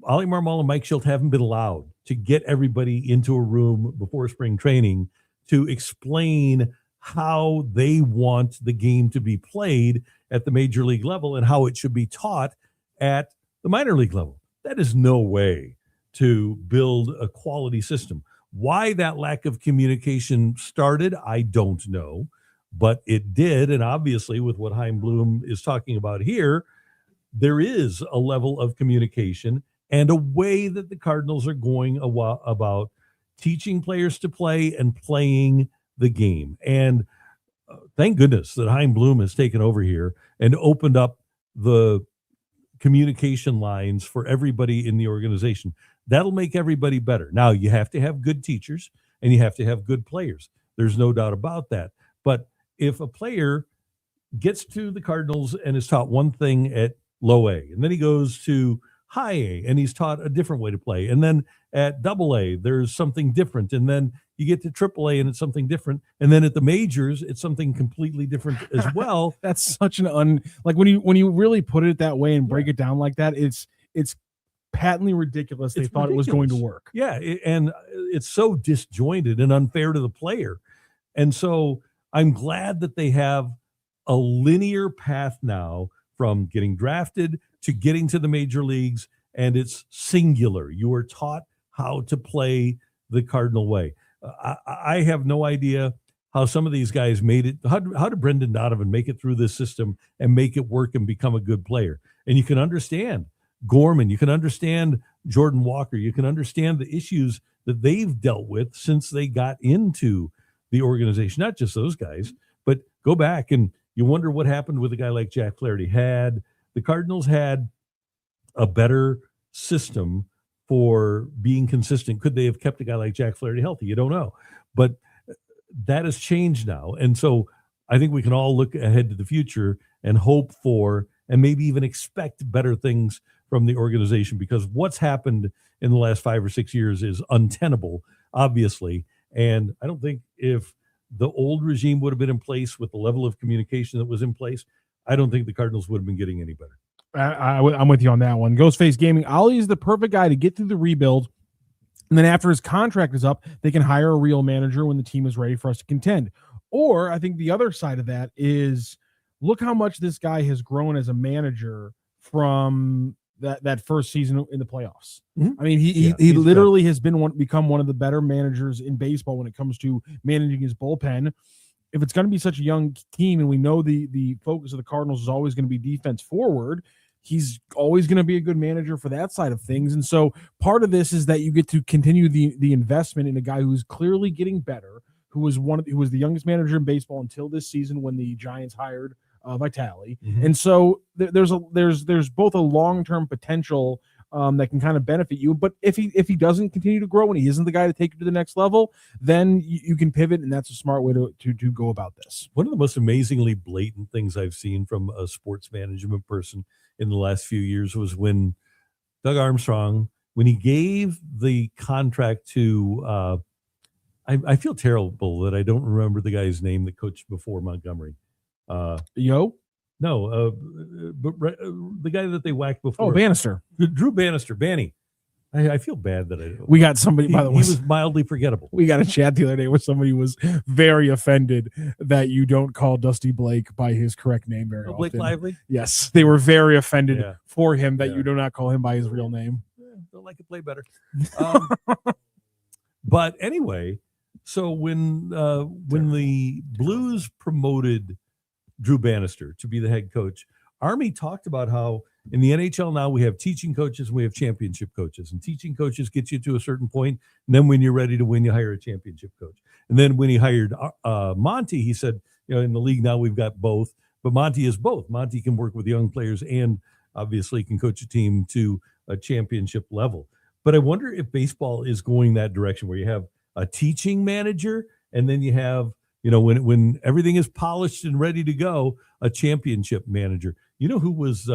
Oli Marmol and Mike Schilt haven't been allowed to get everybody into a room before spring training to explain how they want the game to be played at the major league level and how it should be taught at the minor league level. That is no way to build a quality system. Why that lack of communication started, I don't know, but it did. And obviously, with what Chaim Bloom is talking about here, there is a level of communication and a way that the Cardinals are going about teaching players to play and playing the game. And thank goodness that Chaim Bloom has taken over here and opened up the communication lines for everybody in the organization. That'll make everybody better. Now, you have to have good teachers and you have to have good players. There's no doubt about that. But if a player gets to the Cardinals and is taught one thing at low A, and then he goes to high A and he's taught a different way to play, and then at double A, there's something different, and then you get to triple A and it's something different, and then at the majors, it's something completely different as well. That's such an like when you really put it that way and break it down like that, it's patently ridiculous. They thought it was going to work. Yeah, and it's so disjointed and unfair to the player. And so I'm glad that they have a linear path now from getting drafted to getting to the major leagues, and it's singular. You are taught how to play the Cardinal way. I have no idea how some of these guys made it. How did Brendan Donovan make it through this system and make it work and become a good player? And you can understand Gorman, you can understand Jordan Walker, you can understand the issues that they've dealt with since they got into the organization. Not just those guys, but go back and you wonder what happened with a guy like Jack Flaherty. Had the Cardinals had a better system for being consistent, could they have kept a guy like Jack Flaherty healthy? You don't know. But that has changed now. And so I think we can all look ahead to the future and hope for and maybe even expect better things from the organization, because what's happened in the last 5 or 6 years is untenable, obviously. And I don't think if the old regime would have been in place with the level of communication that was in place, I don't think the Cardinals would have been getting any better. I'm with you on that one. Ghostface Gaming, Oli is the perfect guy to get through the rebuild. And then after his contract is up, they can hire a real manager when the team is ready for us to contend. Or I think the other side of that is look how much this guy has grown as a manager from that first season in the playoffs. Mm-hmm. I mean, he literally has become one of the better managers in baseball when it comes to managing his bullpen. If it's going to be such a young team, and we know the focus of the Cardinals is always going to be defense forward, he's always going to be a good manager for that side of things. And so part of this is that you get to continue the investment in a guy who's clearly getting better, who was the youngest manager in baseball until this season when the Giants hired Vitale. Mm-hmm. And so there's both a long-term potential that can kind of benefit you. But if he doesn't continue to grow and he isn't the guy to take you to the next level, then you can pivot, and that's a smart way to go about this. One of the most amazingly blatant things I've seen from a sports management person in the last few years was when Doug Armstrong, when he gave the contract to I feel terrible that I don't remember the guy's name that coached before Montgomery. Yo? No, but the guy that they whacked before. Oh, Bannister. Drew Bannister, Banny. I feel bad that We got somebody, by the way. He was mildly forgettable. We got a chat the other day where somebody was very offended that you don't call Dusty Blake by his correct name very often. Blake Lively? Yes, they were very offended Yeah. for him that you do not call him by his real name. Don't like to play better. But anyway, so when the Blues promoted Drew Bannister to be the head coach, Army talked about how in the NHL now we have teaching coaches and we have championship coaches. And teaching coaches get you to a certain point, and then when you're ready to win, you hire a championship coach. And then when he hired Monty, he said, in the league now we've got both, but Monty is both. Monty can work with young players and obviously can coach a team to a championship level. But I wonder if baseball is going that direction where you have a teaching manager and then you have, when everything is polished and ready to go, a championship manager. You know who was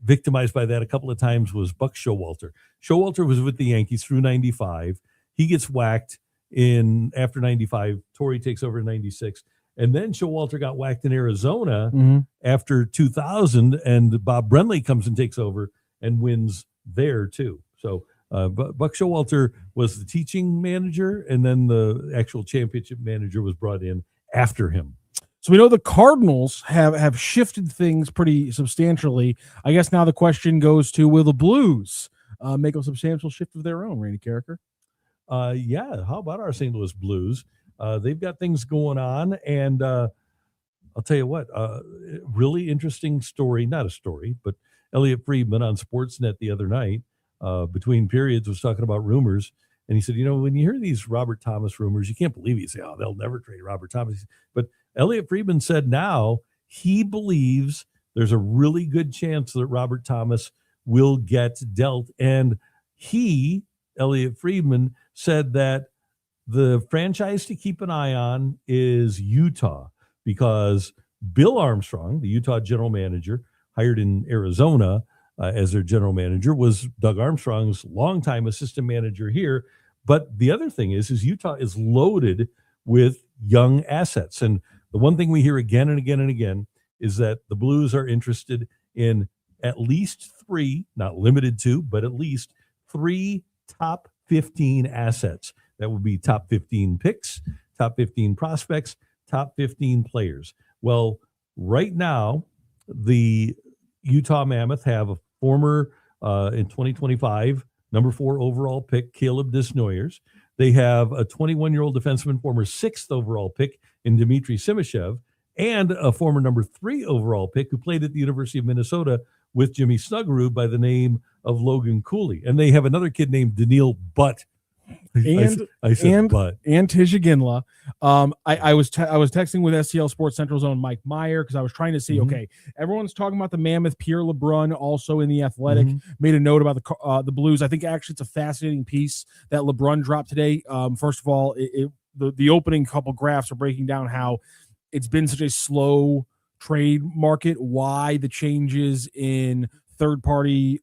victimized by that a couple of times was Buck Showalter. Showalter was with the Yankees through 95. He gets whacked after 95. Torrey takes over in 96. And then Showalter got whacked in Arizona after 2000, and Bob Brenly comes and takes over and wins there too. So Buck Showalter was the teaching manager, and then the actual championship manager was brought in after him. So we know the Cardinals have shifted things pretty substantially. I guess now the question goes to, will the Blues make a substantial shift of their own, Randy Karraker? Yeah. How about our St. Louis Blues? They've got things going on, and I'll tell you what, really interesting story, not a story, but Elliot Friedman on Sportsnet the other night, between periods, was talking about rumors. And he said, when you hear these Robert Thomas rumors, you can't believe it. You say, they'll never trade Robert Thomas. But Elliot Friedman said now he believes there's a really good chance that Robert Thomas will get dealt. And Elliot Friedman, said that the franchise to keep an eye on is Utah, because Bill Armstrong, the Utah general manager, hired in Arizona as their general manager, was Doug Armstrong's longtime assistant manager here. But the other thing is Utah is loaded with young assets. And the one thing we hear again and again and again is that the Blues are interested in at least 3, not limited to, but at least 3 top 15 assets. That would be top 15 picks, top 15 prospects, top 15 players. Well, right now, the Utah Mammoth have a former, in 2025, number 4 overall pick, Caleb Desnoyers. They have a 21-year-old defenseman, former 6th overall pick in Dmitry Simashev, and a former number 3 overall pick who played at the University of Minnesota with Jimmy Snuggerud by the name of Logan Cooley. And they have another kid named Daniil Butt. And Tisha Ginla. I was texting with STL Sports Central's own Mike Meyer, because I was trying to see, okay, everyone's talking about the Mammoth. Pierre LeBrun, also in the Athletic, made a note about the Blues. I think actually it's a fascinating piece that LeBrun dropped today. First of all, the opening couple graphs are breaking down how it's been such a slow trade market, why the changes in third-party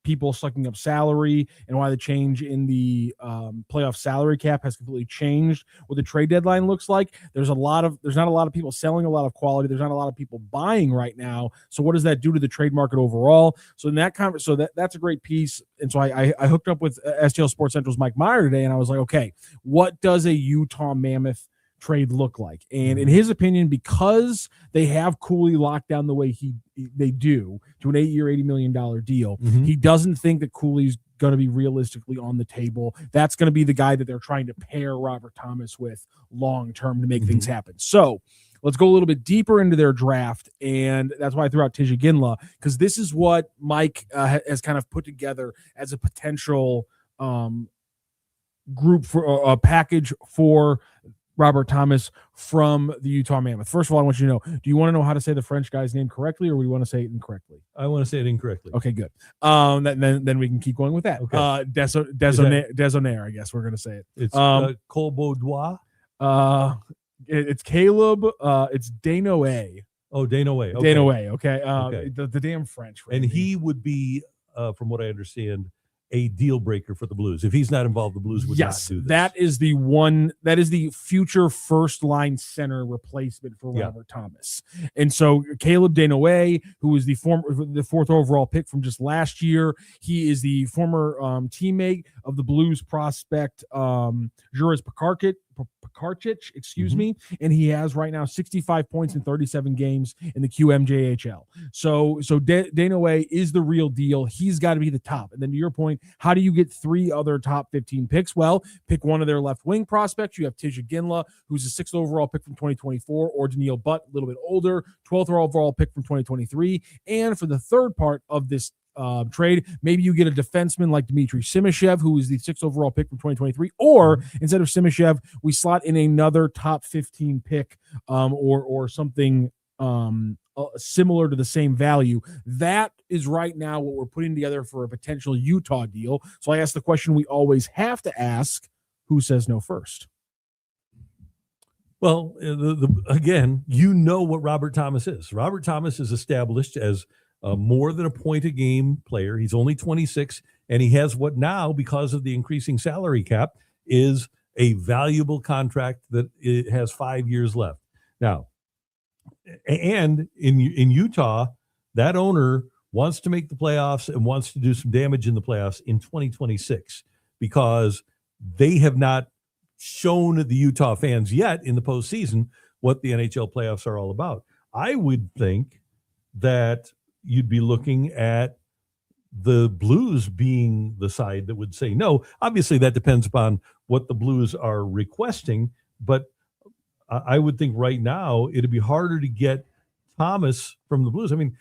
people sucking up salary, and why the change in the playoff salary cap has completely changed what the trade deadline looks like. There's not a lot of people selling a lot of quality. There's not a lot of people buying right now. So what does that do to the trade market overall? So in that that's a great piece. And so I hooked up with STL Sports Central's Mike Meyer today, and I was like, okay, what does a Utah Mammoth trade look like? And in his opinion, because they have Cooley locked down the way they do to an 8-year, $80 million deal, he doesn't think that Cooley's going to be realistically on the table. That's going to be the guy that they're trying to pair Robert Thomas with long term to make things happen. So let's go a little bit deeper into their draft, and that's why I threw out Tisha Ginla, because this is what Mike has kind of put together as a potential group for a package for Robert Thomas from the Utah Mammoth. First of all, I want you to know, do you want to know how to say the French guy's name correctly, or do you want to say it incorrectly? I want to say it incorrectly. Okay, good. Then we can keep going with that. Okay. Desonaire, I guess we're going to say it. It's Colbaudois. It's Caleb. It's Desnoyers. Oh, Desnoyers. Okay. Desnoyers. Okay. The damn French. And he would be, from what I understand, a deal breaker for the Blues. If he's not involved, the Blues would not do this. That is the future first line center replacement for Robert Thomas. And so Caleb Desnoyers, who is the fourth overall pick from just last year, he is the former teammate of the Blues prospect Juris Pakarčić, and he has right now 65 points in 37 games in the QMJHL. So Desnoyers is the real deal. He's got to be the top. And then to your point, how do you get 3 other top 15 picks? Well, pick one of their left wing prospects. You have Tisha Ginla, who's a 6th overall pick from 2024, or Daniil Butt, a little bit older, 12th overall pick from 2023. And for the third part of this trade, maybe you get a defenseman like Dmitry Simashev, who is the 6th overall pick from 2023, or instead of Simashev, we slot in another top 15 pick or something similar to the same value. That is right now what we're putting together for a potential Utah deal. So I ask the question we always have to ask: who says no first? Well, again, you know what Robert Thomas is. Robert Thomas is established as more than a point a game player. He's only 26, and he has what now, because of the increasing salary cap, is a valuable contract that it has 5 years left. Now, and in Utah, that owner wants to make the playoffs and wants to do some damage in the playoffs in 2026 because they have not shown the Utah fans yet in the postseason what the NHL playoffs are all about. I would think that you'd be looking at the Blues being the side that would say no. Obviously, that depends upon what the Blues are requesting, but I would think right now it'd be harder to get Thomas from the Blues. I mean,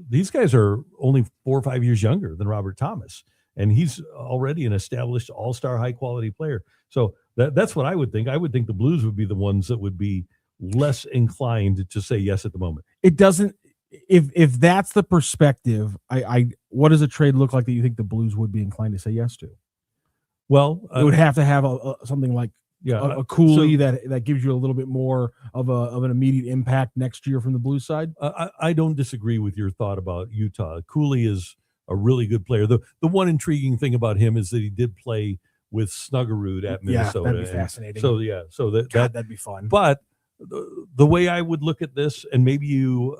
these guys are only 4 or 5 years younger than Robert Thomas, and he's already an established all-star high-quality player. So that's what I would think. I would think the Blues would be the ones that would be less inclined to say yes at the moment. It doesn't. If that's the perspective, what does a trade look like that you think the Blues would be inclined to say yes to? Well, it would have to have something like a Cooley that gives you a little bit more of an immediate impact next year from the Blues side. I don't disagree with your thought about Utah. Cooley is a really good player. The one intriguing thing about him is that he did play with Snuggerud at Minnesota. Yeah, that'd be fascinating. So that'd be fun. But the way I would look at this, and maybe you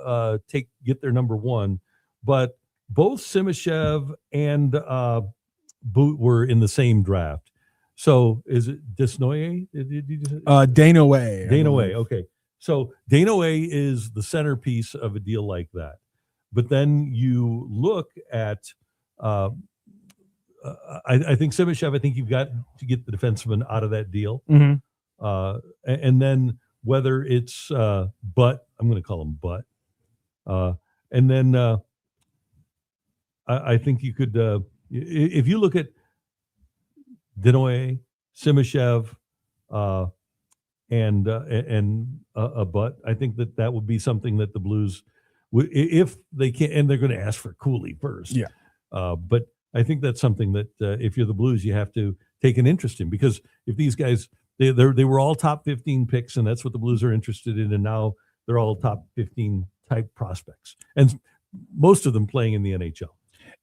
get their number one, but both Simashev and Boot were in the same draft. So is it Desnoyers? Desnoyers. Desnoyers. Okay. So Desnoyers is the centerpiece of a deal like that. But then you look at, I think Simashev, I think you've got to get the defenseman out of that deal. Mm-hmm. And then whether it's Butt, I'm going to call him Butt. And then I think you could, if you look at Desnoyers, Simashev, and a Butt, I think that would be something that the Blues, if they can, and they're going to ask for Cooley first. Yeah. But I think that's something that if you're the Blues, you have to take an interest in, because if these guys, they were all top 15 picks, and that's what the Blues are interested in, and now they're all top 15 type prospects, and most of them playing in the NHL.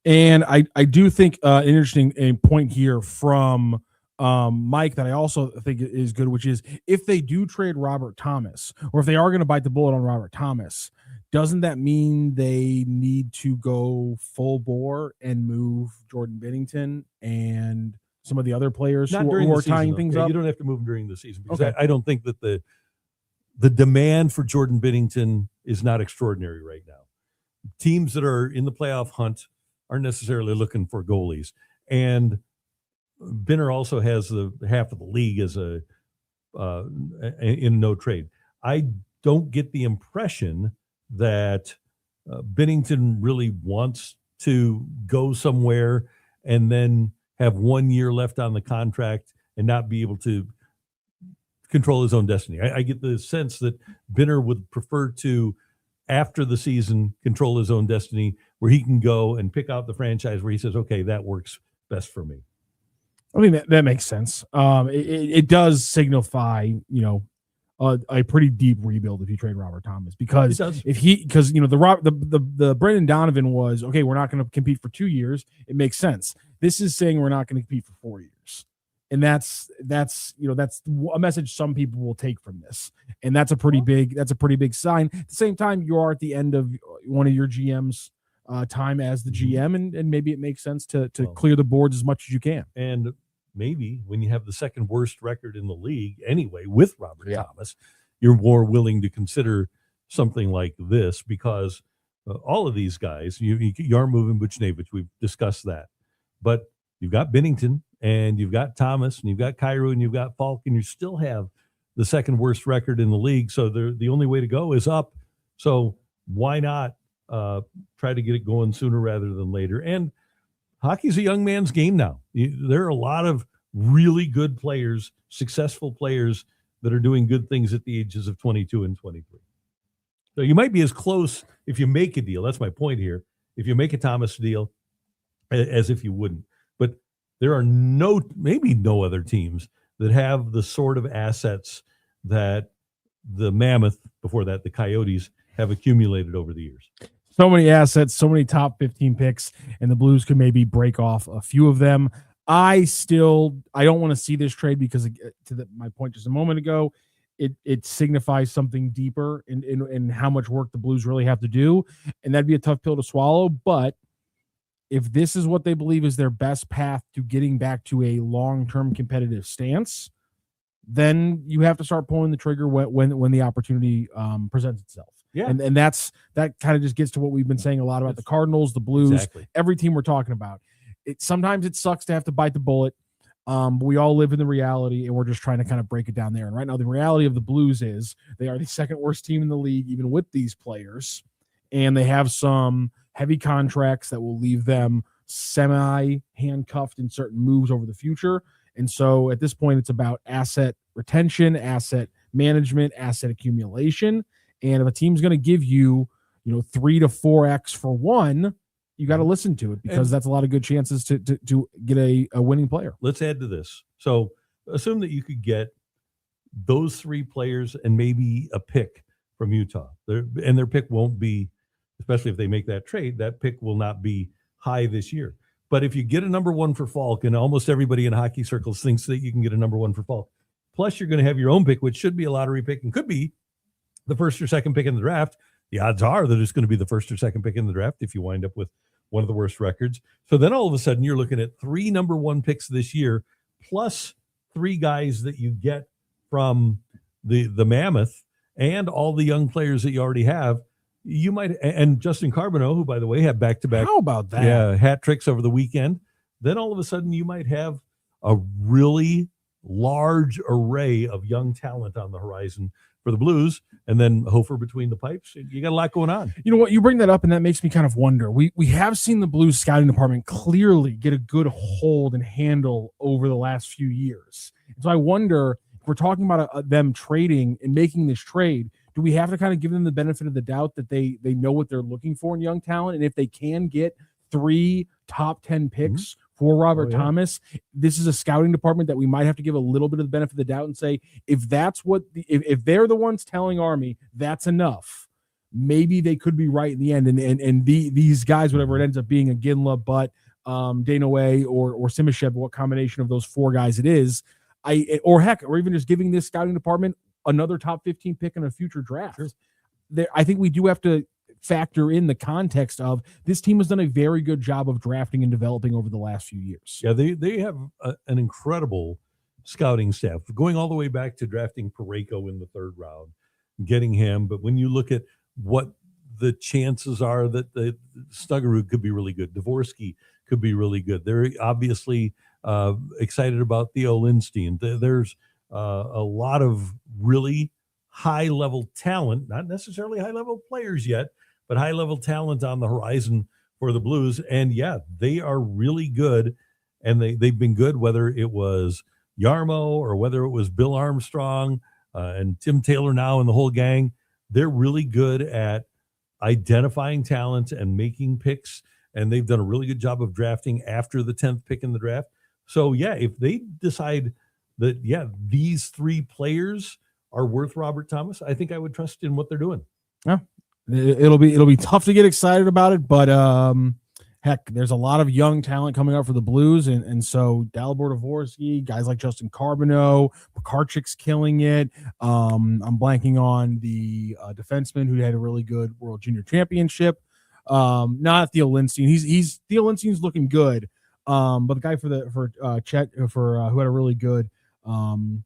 And I do think an interesting point here from Mike that I also think is good, which is if they do trade Robert Thomas, or if they are going to bite the bullet on Robert Thomas, doesn't that mean they need to go full bore and move Jordan Binnington and some of the other players who are tying things up? You don't have to move them during the season, because I don't think that the demand for Jordan Binnington is not extraordinary right now. Teams that are in the playoff hunt aren't necessarily looking for goalies, and Binner also has the half of the league as in no trade. I don't get the impression that Binnington really wants to go somewhere and then have 1 year left on the contract and not be able to control his own destiny. I get the sense that Binner would prefer to, after the season, control his own destiny, where he can go and pick out the franchise where he says, okay, that works best for me. I mean, that makes sense. It does signify, a pretty deep rebuild if you trade Robert Thomas, because It does. the Brendan Donovan was, okay, we're not going to compete for 2 years. It makes sense. This is saying we're not going to compete for 4 years. And that's a message some people will take from this. And that's a pretty big sign. At the same time, you are at the end of one of your GM's time as the GM, and maybe it makes sense to clear the boards as much as you can. And maybe when you have the second worst record in the league anyway with Robert Thomas, you're more willing to consider something like this, because all of these guys, Yarmouth and Buchnevich, we've discussed that. But you've got Binnington, and you've got Thomas, and you've got Kyrou, and you've got Falk, and you still have the second worst record in the league. So the only way to go is up. So why not try to get it going sooner rather than later? And hockey's a young man's game now. There are a lot of really good players, successful players that are doing good things at the ages of 22 and 23. So you might be as close if you make a deal. That's my point here. If you make a Thomas deal, as if you wouldn't. But there are maybe no other teams that have the sort of assets that the Mammoth, before that, the Coyotes, have accumulated over the years. So many assets, so many top 15 picks, and the Blues could maybe break off a few of them. I don't want to see this trade because, my point just a moment ago, it signifies something deeper in how much work the Blues really have to do, and that'd be a tough pill to swallow. But if this is what they believe is their best path to getting back to a long-term competitive stance, then you have to start pulling the trigger when the opportunity presents itself. Yeah. And that kind of just gets to what we've been saying a lot about the Cardinals, the Blues, every team we're talking about. Sometimes it sucks to have to bite the bullet. But we all live in the reality, and we're just trying to kind of break it down there. And right now, the reality of the Blues is they are the second worst team in the league, even with these players. And they have some heavy contracts that will leave them semi-handcuffed in certain moves over the future. And so at this point, it's about asset retention, asset management, asset accumulation. And if a team's going to give you, 3 to 4x for one, you got to listen to it, because that's a lot of good chances to get a winning player. Let's add to this. So assume that you could get those 3 players and maybe a pick from Utah. Their pick won't be, especially if they make that trade, that pick will not be high this year. But if you get a number 1 for Falk, and almost everybody in hockey circles thinks that you can get a number 1 for Falk, plus you're going to have your own pick, which should be a lottery pick and could be the first or second pick in the draft. The odds are that it's going to be the first or second pick in the draft if you wind up with one of the worst records. So then all of a sudden you're looking at 3 number 1 picks this year, plus 3 guys that you get from the Mammoth, and all the young players that you already have. You might, and Justin Carbonneau, who, by the way, had back-to-back How about that? Yeah, hat tricks over the weekend. Then all of a sudden you might have a really large array of young talent on the horizon for the Blues, and then Hofer between the pipes. You got a lot going on. You know what? You bring that up, and that makes me kind of wonder. We have seen the Blues scouting department clearly get a good hold and handle over the last few years. And so I wonder, if we're talking about them trading and making this trade, do we have to kind of give them the benefit of the doubt that they know what they're looking for in young talent? And if they can get 3 top 10 picks for Robert Thomas, this is a scouting department that we might have to give a little bit of the benefit of the doubt and say, if that's what if they're the ones telling Army that's enough, maybe they could be right in the end. And these guys, whatever it ends up being, a Ginla, Butt, Danaway, or Simashev, what combination of those 4 guys it is, or even just giving this scouting department another top 15 pick in a future draft. Sure. I think we do have to factor in the context of this team has done a very good job of drafting and developing over the last few years. Yeah, they have an incredible scouting staff, going all the way back to drafting Karraker in the 3rd round, getting him. But when you look at what the chances are that the Stuggerud could be really good, Dvorsky could be really good. They're obviously excited about Theo Lindstein. There's a lot of really high-level talent, not necessarily high-level players yet, but high-level talent on the horizon for the Blues. And, yeah, they are really good, and they've been good, whether it was Yarmo or whether it was Bill Armstrong and Tim Taylor now and the whole gang. They're really good at identifying talent and making picks, and they've done a really good job of drafting after the 10th pick in the draft. So, yeah, if they decide that, these 3 players are worth Robert Thomas, I think I would trust in what they're doing. Yeah, it'll be tough to get excited about it, but heck, there's a lot of young talent coming up for the Blues, and so Dalibor Dvorsky, guys like Justin Carbonneau, Pekarchik's killing it. I'm blanking on the defenseman who had a really good World Junior Championship. Not Theo Lindstein. Theo Lindstein's looking good. But the guy for Chet who had a really good World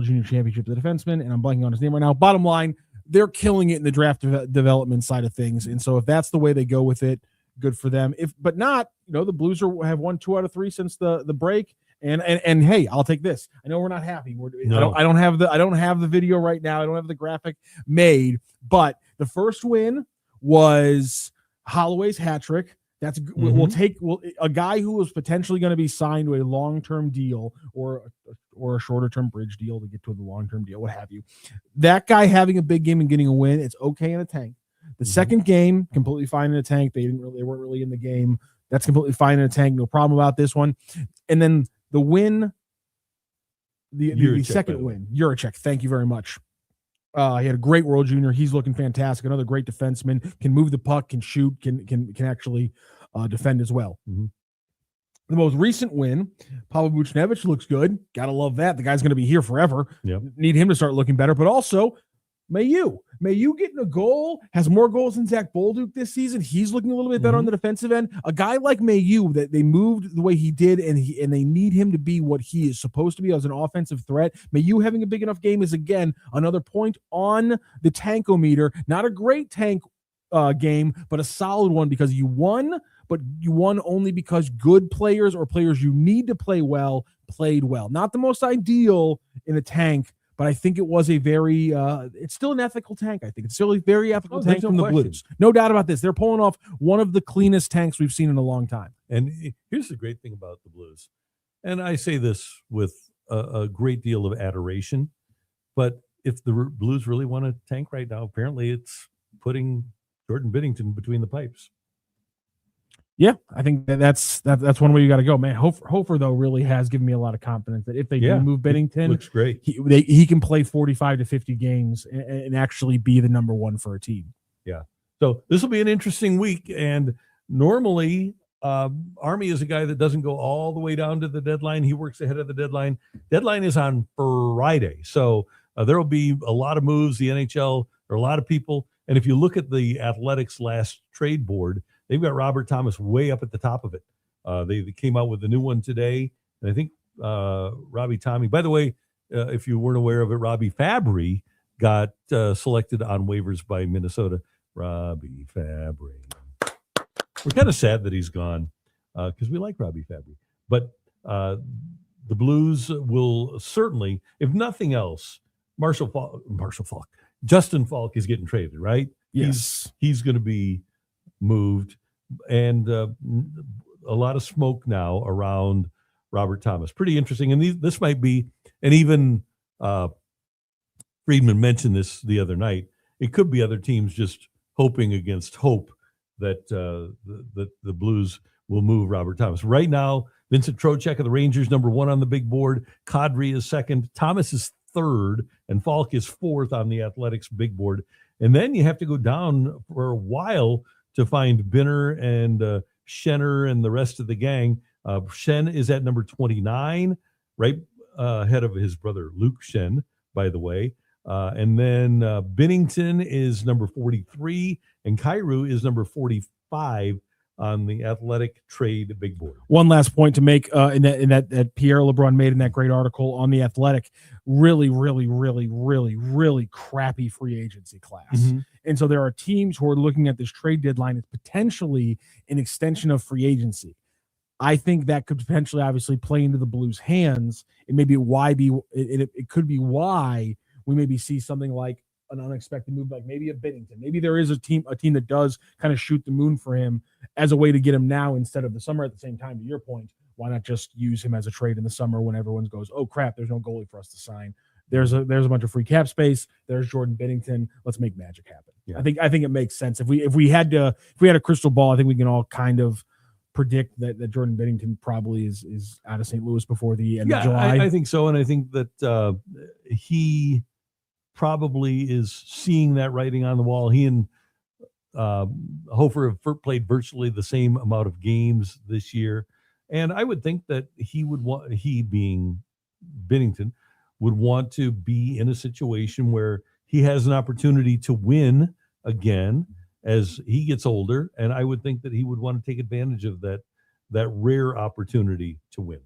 Junior Championship, the defenseman, and I'm blanking on his name right now. Bottom line, they're killing it in the draft development side of things, and so if that's the way they go with it, good for them. But not, the Blues have won 2 out of 3 since the break, and hey, I'll take this. I know we're not happy. I don't have the video right now. I don't have the graphic made, but the first win was Holloway's hat trick. That's we'll take a guy who was potentially going to be signed to a long-term deal or a shorter-term bridge deal to get to the long-term deal, what have you. That guy having a big game and getting a win, it's okay in a tank. The second game, completely fine in a tank. They weren't really in the game. That's completely fine in a tank. No problem about this one. And then the win, the second win, Juracek. Thank you very much. He had a great World Junior. He's looking fantastic. Another great defenseman. Can move the puck, can shoot, can actually defend as well. The most recent win, Pavel Buchnevich looks good. Gotta love that. The guy's going to be here forever. Yep. Need him to start looking better. But also, Mayu getting a goal, has more goals than Zach Bolduc this season. He's looking a little bit better on the defensive end. A guy like Mayu that they moved the way he did, and they need him to be what he is supposed to be as an offensive threat. Mayu having a big enough game is, again, another point on the tankometer. Not a great tank game, but a solid one because you won, but you won only because good players or players you need to play well played well. Not the most ideal in a tank, but I think it was a very it's still an ethical tank. I think it's still a very ethical tank from the Blues. No doubt about this. They're pulling off one of the cleanest tanks we've seen in a long time. And here's the great thing about the Blues. And I say this with a great deal of adoration, but if the Blues really want to tank right now, apparently it's putting Jordan Binnington between the pipes. Yeah, I think that's one way you got to go, man. Hofer though really has given me a lot of confidence that if they do move Binnington, looks great. He can play 45 to 50 games and actually be the number one for a team. Yeah. So this will be an interesting week. And normally, Army is a guy that doesn't go all the way down to the deadline. He works ahead of the deadline. Deadline is on Friday, so there will be a lot of moves. The NHL, there are a lot of people. And if you look at the Athletics last trade board, they've got Robert Thomas way up at the top of it. They came out with a new one today. And I think Robbie Tommy, by the way, if you weren't aware of it, Robbie Fabry got selected on waivers by Minnesota. Robbie Fabry. We're kind of sad that he's gone because we like Robbie Fabry. But the Blues will certainly, if nothing else, Justin Falk is getting traded, right? Yes. He's going to be moved. And a lot of smoke now around Robert Thomas. Pretty interesting. And this might be, and even Friedman mentioned this the other night, it could be other teams just hoping against hope that the Blues will move Robert Thomas. Right now, Vincent Trocheck of the Rangers, number 1 on the big board. Kadri is 2nd. Thomas is 3rd. And Falk is 4th on the Athletics big board. And then you have to go down for a while to find Binner and Schenner and the rest of the gang. Schenn is at number 29, right ahead of his brother Luke Schenn, by the way. And then Binnington is number 43, and Kyrou is number 45 on the Athletic trade big board. One last point to make in that Pierre LeBrun made in that great article on the Athletic. Really, really, really, really, really crappy free agency class. And so there are teams who are looking at this trade deadline as potentially an extension of free agency. I think that could potentially obviously play into the Blues' hands. It may be it could be why we maybe see something like an unexpected move, like maybe a Binnington. Maybe there is a team that does kind of shoot the moon for him as a way to get him now instead of the summer. At the same time, to your point, why not just use him as a trade in the summer when everyone goes, oh crap, there's no goalie for us to sign. There's a bunch of free cap space. There's Jordan Binnington. Let's make magic happen. Yeah. I think it makes sense. If we had a crystal ball, I think we can all kind of predict that Jordan Binnington probably is out of St. Louis before the end of July? I think so, and I think that he probably is seeing that writing on the wall. He and Hofer have played virtually the same amount of games this year, and I would think that he being Binnington would want to be in a situation where he has an opportunity to win again as he gets older, and I would think that he would want to take advantage of that rare opportunity to win.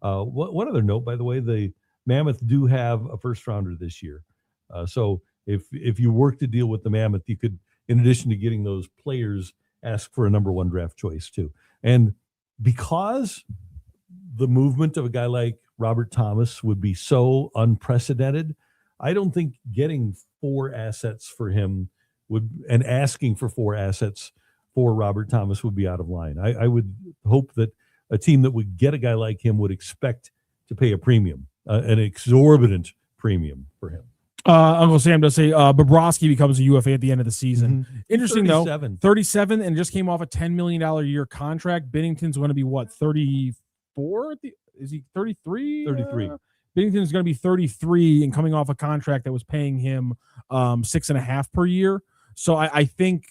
One other note, by the way, the Mammoth do have a first rounder this year. So if you work to deal with the Mammoth, you could, in addition to getting those players, ask for a number 1 draft choice too. And because the movement of a guy like Robert Thomas would be so unprecedented, I don't think getting 4 assets for him and asking for 4 assets for Robert Thomas would be out of line. I would hope that a team that would get a guy like him would expect to pay a premium, an exorbitant premium for him. Uncle Sam does say Bobrovsky becomes a UFA at the end of the season. Mm-hmm. Interesting 37. Though, 37 and just came off a $10 million a year contract. Binnington's going to be what, 34? Is he 33? 33. Binnington's going to be 33 and coming off a contract that was paying him $6.5 per year. So I think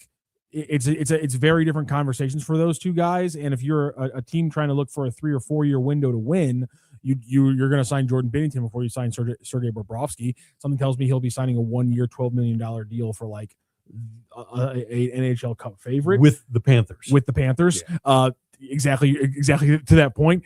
it's very different conversations for those two guys. And if you're a team trying to look for a 3 or 4 year window to win, you're going to sign Jordan Binnington before you sign Sergei Bobrovsky. Something tells me he'll be signing a 1 year, $12 million deal for like an NHL Cup favorite with the Panthers. Yeah. Exactly to that point.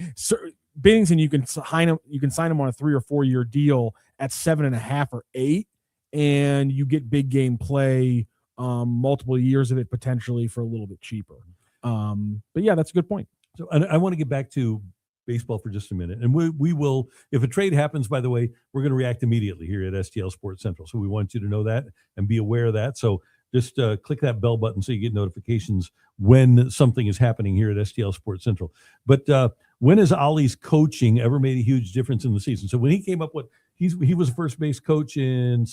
Binnington, you can sign him on a 3 or 4 year deal at 7.5 or 8, and you get big game play, multiple years of it potentially for a little bit cheaper. But yeah, that's a good point. So I want to get back to baseball for just a minute, and we will, if a trade happens, by the way, we're going to react immediately here at STL Sports Central. So we want you to know that and be aware of that. So just click that bell button so you get notifications when something is happening here at STL Sports Central. But when has Oli's coaching ever made a huge difference in the season? So when he came up with, he was a first base coach in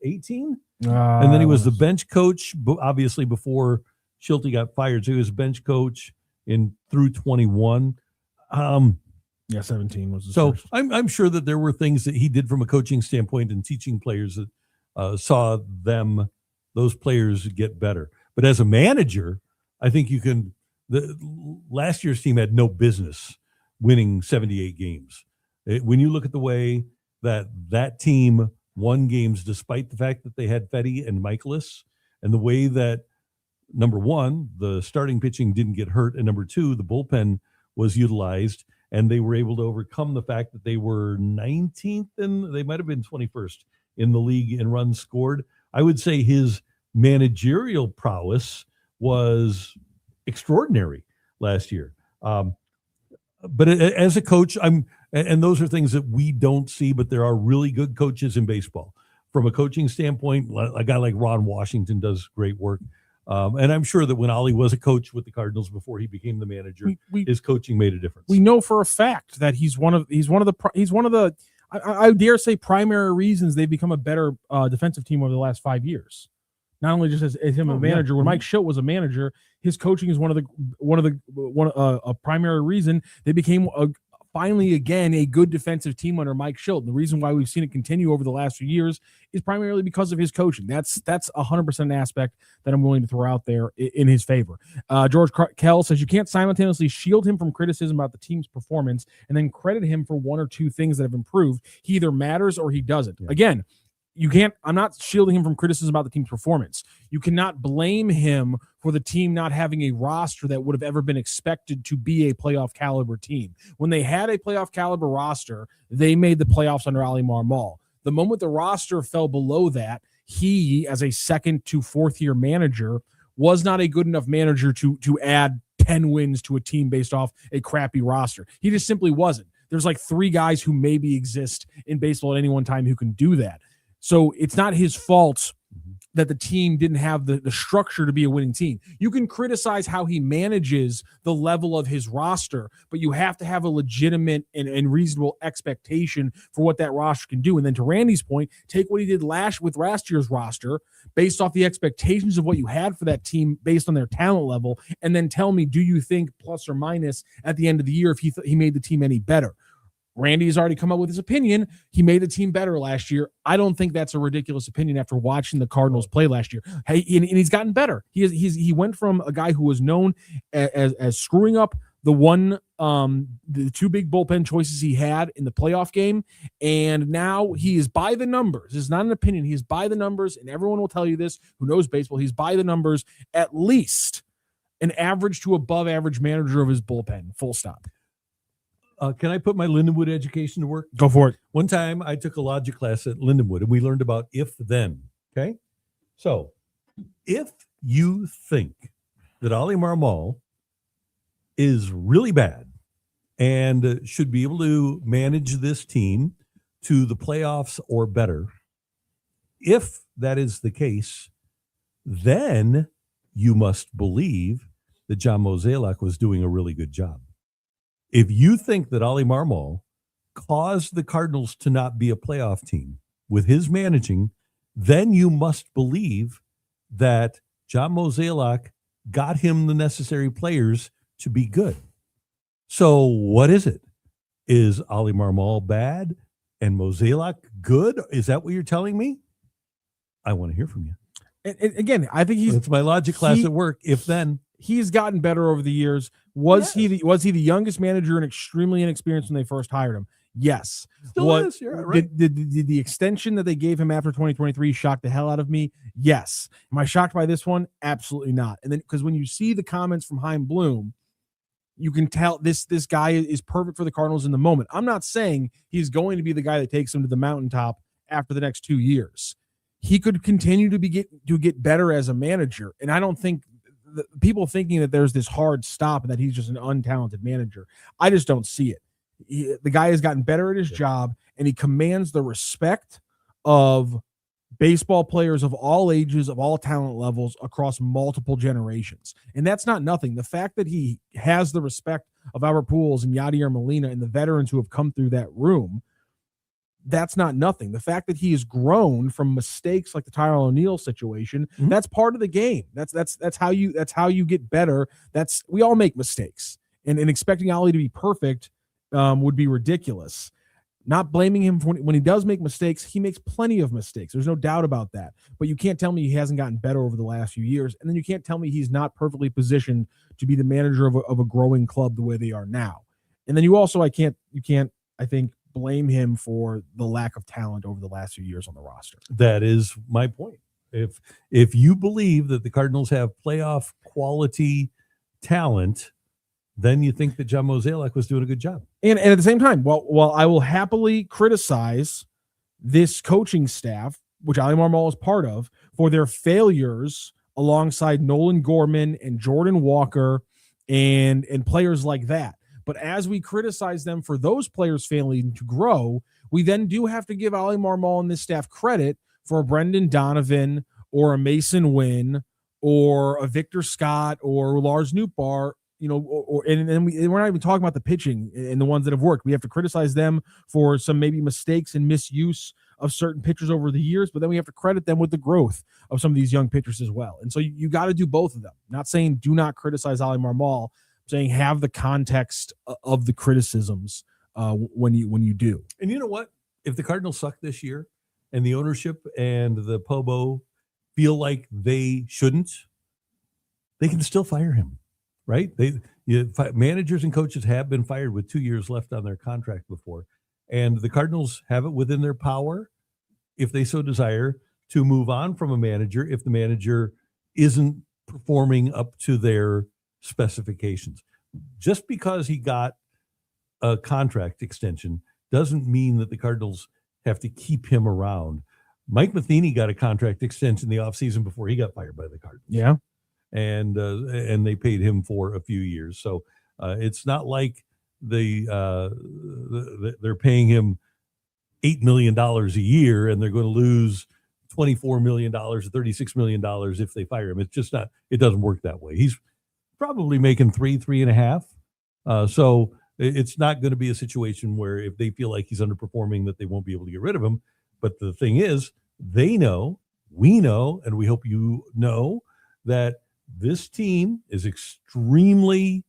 18, and then he was the bench coach, obviously before Schulte got fired. So he was bench coach through 21. 17 was so first. I'm sure that there were things that he did from a coaching standpoint and teaching players that saw those players get better. But as a manager, I think you can. Last year's team had no business winning 78 games. When you look at the way that team won games, despite the fact that they had Fetty and Michaelis, and the way that, number one, the starting pitching didn't get hurt, and number two, the bullpen was utilized, and they were able to overcome the fact that they were 19th and they might have been 21st in the league in runs scored. I would say his managerial prowess was extraordinary last year. But as a coach, and those are things that we don't see, but there are really good coaches in baseball. From a coaching standpoint, a guy like Ron Washington does great work. And I'm sure that when Oli was a coach with the Cardinals before he became the manager, his coaching made a difference. We know for a fact that he's one of the I dare say primary reasons they've become a better defensive team over the last 5 years. Not only just as him a manager. Yeah. When Mike Schulte was a manager, his coaching is a primary reason they became finally again a good defensive team under Mike Schulte. The reason why we've seen it continue over the last few years is primarily because of his coaching. That's 100% an aspect that I'm willing to throw out there in his favor. George Kell says you can't simultaneously shield him from criticism about the team's performance and then credit him for one or two things that have improved. He either matters or he doesn't. Yeah. Again, I'm not shielding him from criticism about the team's performance. You cannot blame him for the team not having a roster that would have ever been expected to be a playoff caliber team. When they had a playoff caliber roster, they made the playoffs under Oli Marmol. The moment the roster fell below that, he, as a second to fourth year manager, was not a good enough manager to add 10 wins to a team based off a crappy roster. He just simply wasn't. There's like 3 guys who maybe exist in baseball at any one time who can do that. So it's not his fault that the team didn't have the structure to be a winning team. You can criticize how he manages the level of his roster, but you have to have a legitimate and reasonable expectation for what that roster can do. And then to Randy's point, take what he did with last year's roster based off the expectations of what you had for that team based on their talent level, and then tell me, do you think plus or minus at the end of the year if he made the team any better? Randy has already come up with his opinion. He made the team better last year. I don't think that's a ridiculous opinion after watching the Cardinals play last year. Hey, and he's gotten better. He went from a guy who was known as screwing up the two big bullpen choices he had in the playoff game, and now he is by the numbers. It's not an opinion. He is by the numbers, and everyone will tell you this who knows baseball. He's by the numbers, at least an average to above average manager of his bullpen. Full stop. Can I put my Lindenwood education to work? Go for it. One time I took a logic class at Lindenwood and we learned about if then. Okay. So if you think that Oli Marmol is really bad and should be able to manage this team to the playoffs or better, if that is the case, then you must believe that John Mozeliak was doing a really good job. If you think that Oli Marmol caused the Cardinals to not be a playoff team with his managing, then you must believe that John Mozeliak got him the necessary players to be good. So what is it? Is Oli Marmol bad and Mozeliak good? Is that what you're telling me? I want to hear from you. And again, I think it's my logic class at work. If then. He's gotten better over the years. Was he the youngest manager and extremely inexperienced when they first hired him? Yes. Still is. You're right. Did the extension that they gave him after 2023 shock the hell out of me? Yes. Am I shocked by this one? Absolutely not. And then because when you see the comments from Chaim Bloom, you can tell this guy is perfect for the Cardinals in the moment. I'm not saying he's going to be the guy that takes them to the mountaintop after the next 2 years. He could continue to get better as a manager, and I don't think people thinking that there's this hard stop and that he's just an untalented manager. I just don't see it. The guy has gotten better at his job, and he commands the respect of baseball players of all ages, of all talent levels across multiple generations. And that's not nothing. The fact that he has the respect of Albert Pujols and Yadier Molina and the veterans who have come through that room, that's not nothing. The fact that he has grown from mistakes like the Tyrell O'Neill situation, that's part of the game. That's how you get better. We all make mistakes, and expecting Oli to be perfect would be ridiculous. Not blaming him for when he does make mistakes. He makes plenty of mistakes. There's no doubt about that. But you can't tell me he hasn't gotten better over the last few years, and then you can't tell me he's not perfectly positioned to be the manager of a growing club the way they are now. And then you can't I think blame him for the lack of talent over the last few years on the roster. That is my point. If you believe that the Cardinals have playoff quality talent, then you think that John Mozeliak was doing a good job. And at the same time, while I will happily criticize this coaching staff, which Oli Marmol is part of, for their failures alongside Nolan Gorman and Jordan Walker and players like that. But as we criticize them for those players failing to grow, we then do have to give Oli Marmol and this staff credit for a Brendan Donovan or a Mason Wynn or a Victor Scott or Lars Nootbaar, and we're not even talking about the pitching and the ones that have worked. We have to criticize them for some maybe mistakes and misuse of certain pitchers over the years, but then we have to credit them with the growth of some of these young pitchers as well. And so you got to do both of them. Not saying do not criticize Oli Marmol, saying have the context of the criticisms when you do. And you know what? If the Cardinals suck this year and the ownership and the Pobo feel like they shouldn't, they can still fire him, right? Managers and coaches have been fired with 2 years left on their contract before. And the Cardinals have it within their power, if they so desire, to move on from a manager if the manager isn't performing up to their specifications. Just because he got a contract extension doesn't mean that the Cardinals have to keep him around. Mike Matheny got a contract extension in the offseason before he got fired by the Cardinals. Yeah. And they paid him for a few years. So it's not like they're paying him $8 million a year and they're going to lose $24 million, $36 million if they fire him. It's just not, it doesn't work that way. He's probably making 3.5. So it's not going to be a situation where if they feel like he's underperforming that they won't be able to get rid of him. But the thing is, they know, we know, and we hope you know that this team is extremely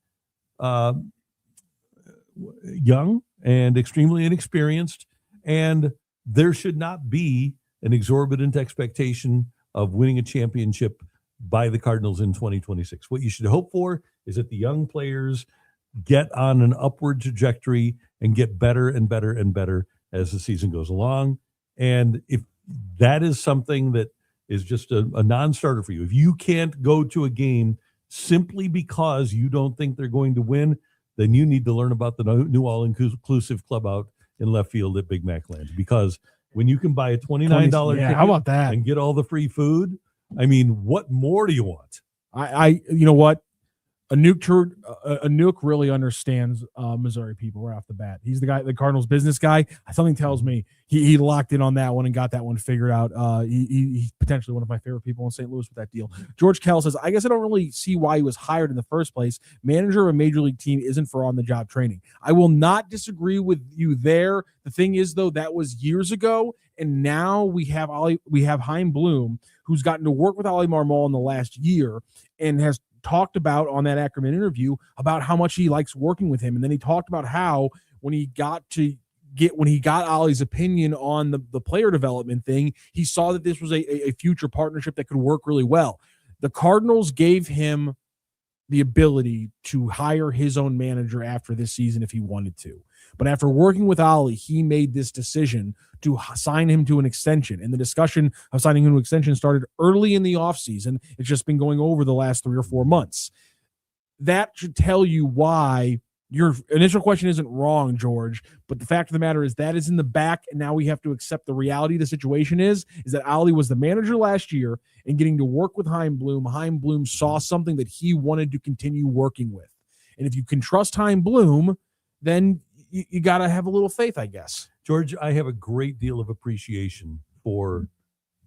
young and extremely inexperienced, and there should not be an exorbitant expectation of winning a championship by the Cardinals in 2026. What you should hope for is that the young players get on an upward trajectory and get better and better and better as the season goes along. And if that is something that is just a non-starter for you, if you can't go to a game simply because you don't think they're going to win, then you need to learn about the new all-inclusive club out in left field at Big Mac Land. Because when you can buy a $29 ticket how about that, and get all the free food, I mean, what more do you want? I you know what? Anouk really understands Missouri people right off the bat. He's the guy, the Cardinals business guy. Something tells me he locked in on that one and got that one figured out. He's potentially one of my favorite people in St. Louis with that deal. George Kell says, I guess I don't really see why he was hired in the first place. Manager of a major league team isn't for on-the-job training. I will not disagree with you there. The thing is, though, that was years ago, and now we have Chaim Bloom, who's gotten to work with Oli Marmol in the last year and has talked about on that Ackerman interview about how much he likes working with him. And then he talked about how when he got Oli's opinion on the player development thing, he saw that this was a future partnership that could work really well. The Cardinals gave him the ability to hire his own manager after this season if he wanted to. But after working with Oli, he made this decision to sign him to an extension. And the discussion of signing him to an extension started early in the offseason. It's just been going over the last 3 or 4 months. That should tell you why your initial question isn't wrong, George. But the fact of the matter is that is in the back, and now we have to accept the reality of the situation is that Oli was the manager last year, and getting to work with Chaim Bloom saw something that he wanted to continue working with. And if you can trust Chaim Bloom, then you got to have a little faith, I guess. George, I have a great deal of appreciation for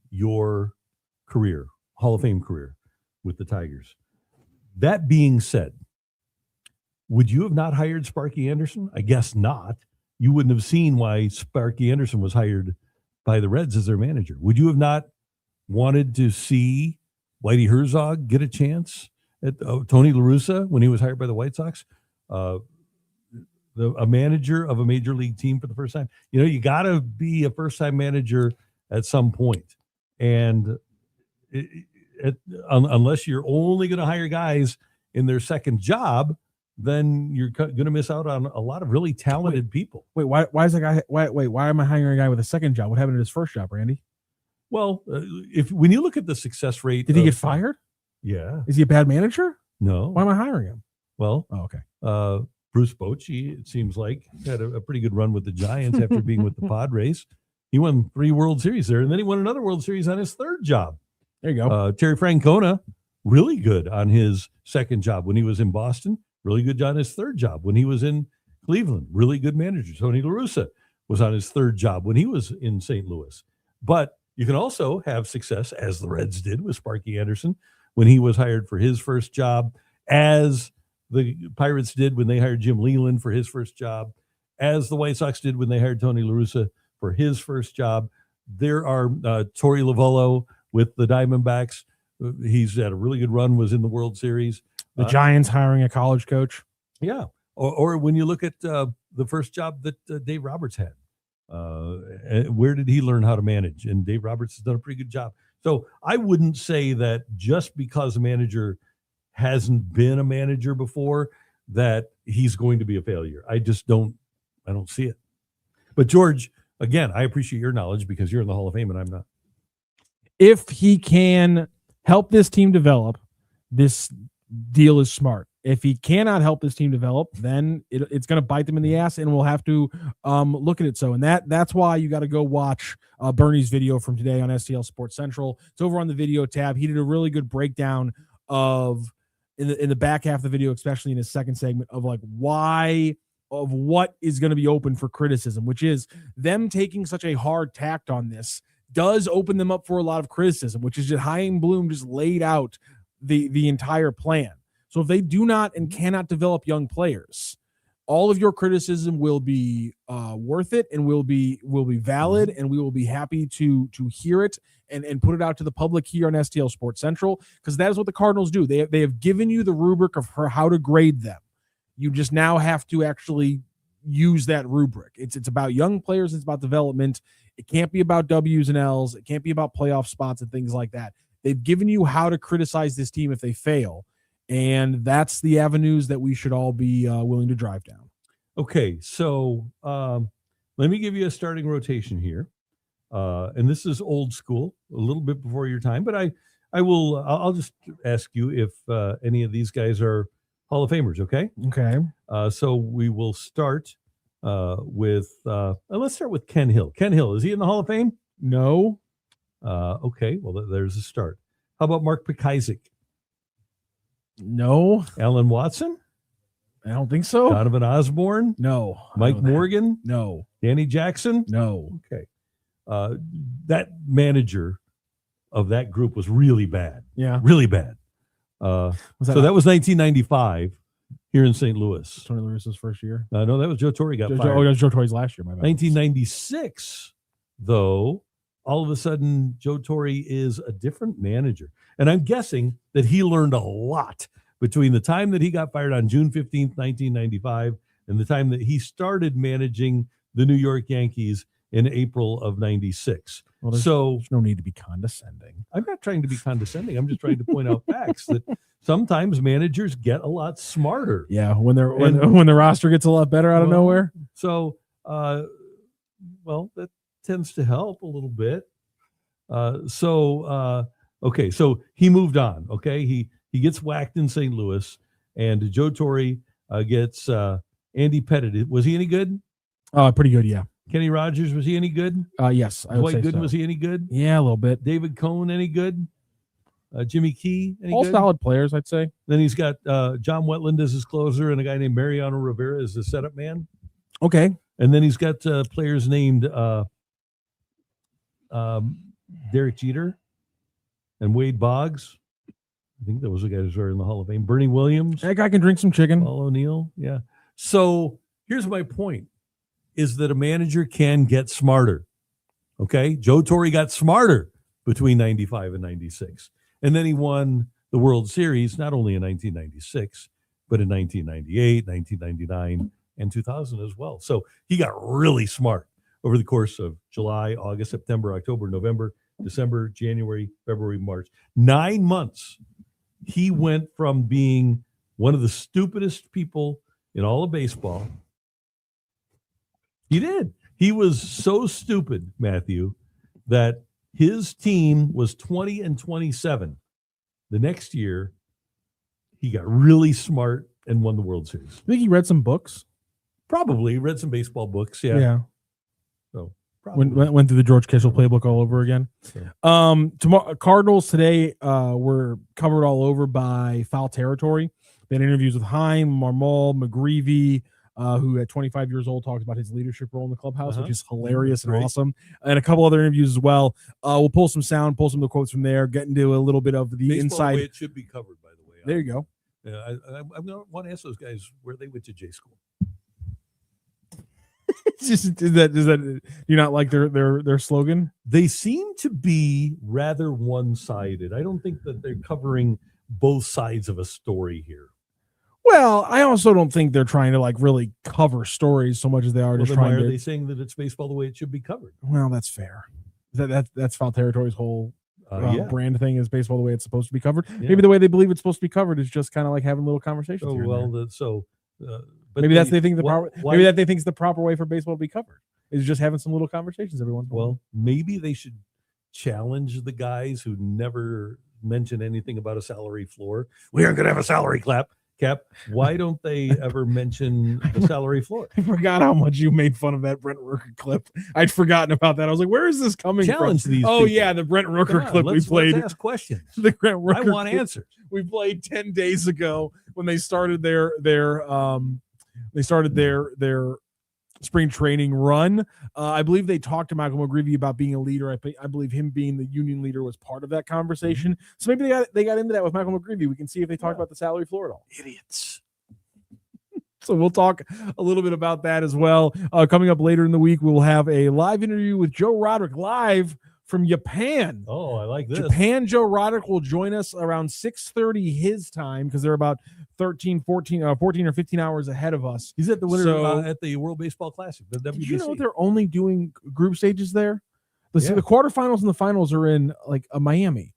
your career, Hall of Fame career with the Tigers. That being said, would you have not hired Sparky Anderson? I guess not. You wouldn't have seen why Sparky Anderson was hired by the Reds as their manager. Would you have not wanted to see Whitey Herzog get a chance at Tony La Russa when he was hired by the White Sox? A manager of a major league team for the first time. You know, you got to be a first-time manager at some point. And unless you're only going to hire guys in their second job, then you're going to miss out on a lot of really talented people. Wait, why is that guy? Why am I hiring a guy with a second job? What happened to his first job, Randy? Well, when you look at the success rate, did he get fired? Yeah. Is he a bad manager? No. Why am I hiring him? Well, okay. Bruce Bochy, it seems like, had a pretty good run with the Giants after being with the Padres. He won 3 World Series there, and then he won another World Series on his third job. There you go. Terry Francona, really good on his second job when he was in Boston. Really good on his third job when he was in Cleveland. Really good manager. Tony La Russa was on his third job when he was in St. Louis. But you can also have success, as the Reds did with Sparky Anderson, when he was hired for his first job, as the Pirates did when they hired Jim Leland for his first job, as the White Sox did when they hired Tony La Russa for his first job. There are Torey Lovullo with the Diamondbacks. He's had a really good run, was in the World Series. The Giants hiring a college coach. Yeah. Or when you look at the first job that Dave Roberts had, where did he learn how to manage? And Dave Roberts has done a pretty good job. So I wouldn't say that just because a manager hasn't been a manager before that he's going to be a failure. I don't see it. But George, again, I appreciate your knowledge because you're in the Hall of Fame and I'm not. If he can help this team develop, this deal is smart. If he cannot help this team develop, then it's going to bite them in the ass, and we'll have to look at it. So, and that's why you got to go watch Bernie's video from today on STL Sports Central. It's over on the video tab. He did a really good breakdown of in the back half of the video, especially in his second segment, of like what is going to be open for criticism, which is them taking such a hard tact on this does open them up for a lot of criticism, which is just Chaim Bloom just laid out the entire plan. So if they do not and cannot develop young players, all of your criticism will be worth it and will be valid, and we will be happy to hear it and put it out to the public here on STL Sports Central, because that is what the Cardinals do. They have given you the rubric of how to grade them. You just now have to actually use that rubric. It's about young players. It's about development. It can't be about W's and L's. It can't be about playoff spots and things like that. They've given you how to criticize this team if they fail, and that's the avenues that we should all be willing to drive down. Okay, so let me give you a starting rotation here. And this is old school, a little bit before your time, but I'll just ask you if any of these guys are Hall of Famers, okay? Okay. So we will start with let's start with Ken Hill. Ken Hill, is he in the Hall of Fame? No. Okay, well, there's a start. How about Mark Pekazik? No. Alan Watson? I don't think so. Donovan Osborne? No. Mike Morgan? No. Danny Jackson? No. Okay. That manager of that group was really bad. Yeah. Really bad. That was 1995 here in St. Louis. Tony Lewis's first year. No, that was Joe Torre got fired. Oh, that was Joe Torre's last year. My bad. 1996, though, all of a sudden, Joe Torre is a different manager. And I'm guessing that he learned a lot between the time that he got fired on June 15th, 1995, and the time that he started managing the New York Yankees in April of 96. Well, there's no need to be condescending. I'm not trying to be condescending. I'm just trying to point out facts that sometimes managers get a lot smarter. Yeah, when the roster gets a lot better out of nowhere. So, that tends to help a little bit. Okay, so he moved on. Okay, he gets whacked in St. Louis, and Joe Torre gets Andy Pettit. Was he any good? Pretty good, yeah. Kenny Rogers, was he any good? Yes. Dwight Gooden, was he any good? Yeah, a little bit. David Cohn, any good? Jimmy Key, any all good? Solid players, I'd say. Then he's got John Wetland as his closer and a guy named Mariano Rivera as the setup man. Okay. And then he's got players named Derek Jeter and Wade Boggs. I think those are guys who are in the Hall of Fame. Bernie Williams. That guy can drink some chicken. Paul O'Neill. Yeah. So here's my point, is that a manager can get smarter. Okay. Joe Torre got smarter between 95 and 96. And then he won the World Series, not only in 1996, but in 1998, 1999, and 2000 as well. So he got really smart over the course of July, August, September, October, November, December, January, February, March. 9 months. He went from being one of the stupidest people in all of baseball. He did. He was so stupid, Matthew, that his team was 20-27. The next year, he got really smart and won the World Series. I think he read some books. Probably read some baseball books. Yeah. Yeah. So probably. Went through the George Kittle playbook all over again. Yeah. Tomorrow, Cardinals today were covered all over by Foul Territory. They had interviews with Chaim, Marmol, McGreevy, who at 25 years old talks about his leadership role in the clubhouse, which is hilarious and awesome, and a couple other interviews as well. We'll pull some sound, pull some of the quotes from there, get into a little bit of the baseball inside. The way it should be covered, by the way. There you go. Yeah, I want to ask those guys where they went to J school. Does that you not like their slogan? They seem to be rather one-sided. I don't think that they're covering both sides of a story here. Well, I also don't think they're trying to really cover stories so much as they are just trying why to. Are they saying that it's baseball the way it should be covered? Well, that's fair. That's Foul Territory's whole brand thing is baseball the way it's supposed to be covered. Yeah. Maybe the way they believe it's supposed to be covered is just kind of like having little conversations. But maybe they think it's the proper way for baseball to be covered is just having some little conversations every once in a while. Well, maybe they should challenge the guys who never mention anything about a salary floor. We aren't going to have a salary cap. Why don't they ever mention the salary floor? I forgot how much you made fun of that Brent Rooker clip. I'd forgotten about that. I was like, where is this coming Challenge from? These Oh, people. Yeah, the Brent Rooker clip we played. Let's ask questions. The Brent Rooker I want answers. We played 10 days ago when they started their spring training run. I believe they talked to Michael McGreevy about being a leader. I believe him being the union leader was part of that conversation. So maybe they got into that with Michael McGreevy. We can see if they talk about the salary floor at all. Idiots. So we'll talk a little bit about that as well. Coming up later in the week, we'll have a live interview with Joe Roderick live from Japan. Oh, I like this. Japan. Joe Roderick will join us around 6:30 his time because they're about 14 or 15 hours ahead of us. He's at the winter at the World Baseball Classic. The WBC. Did you know they're only doing group stages there? The Yeah. quarterfinals and the finals are in like Miami.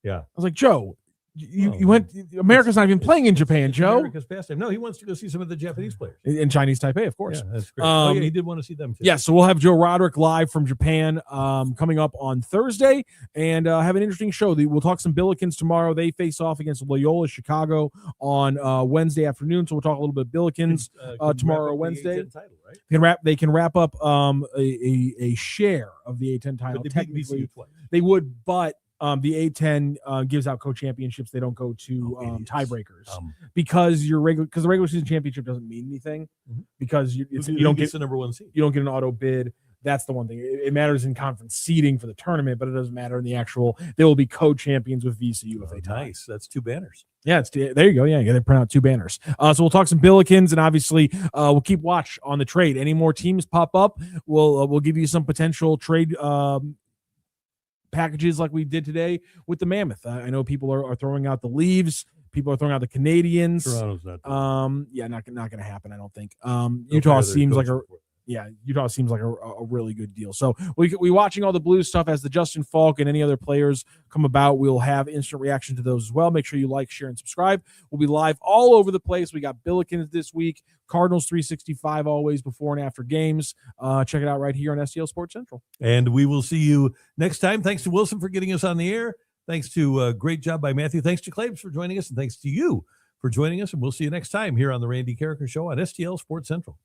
Yeah. I was like, Joe, you went. America's not even playing in Japan, Joe. America's pastime. No, he wants to go see some of the Japanese players. In Chinese Taipei, of course. Yeah, that's great. He did want to see them too. Yeah, so we'll have Joe Roderick live from Japan coming up on Thursday and have an interesting show. We'll talk some Billikens tomorrow. They face off against Loyola Chicago on Wednesday afternoon. So we'll talk a little bit of Billikens tomorrow, Wednesday. Title, right? They can wrap up a share of the A10 title. But they beat Technically, VCU twice. they would, but the A10 gives out co-championships. They don't go to tiebreakers because the regular season championship doesn't mean anything because you don't get the number one seed. You don't get an auto bid. That's the one thing. It matters in conference seeding for the tournament, but it doesn't matter in the actual. They will be co-champions with VCU if they tie. Nice. That's 2 banners. Yeah, there you go. Yeah, you got to print out 2 banners. So we'll talk some Billikens, and obviously we'll keep watch on the trade. Any more teams pop up, we'll give you some potential trade packages like we did today with the Mammoth. I know people are throwing out the Leaves. People are throwing out the Canadians. Toronto's not. Not going to happen. I don't think. Utah seems like a really good deal. So we watching all the Blues stuff as the Justin Falk and any other players come about. We'll have instant reaction to those as well. Make sure you like, share, and subscribe. We'll be live all over the place. We got Billikens this week, Cardinals 365 always before and after games. Check it out right here on STL Sports Central. And we will see you next time. Thanks to Wilson for getting us on the air. Thanks to great job by Matthew. Thanks to Claibs for joining us, and thanks to you for joining us. And we'll see you next time here on the Randy Karraker Show on STL Sports Central.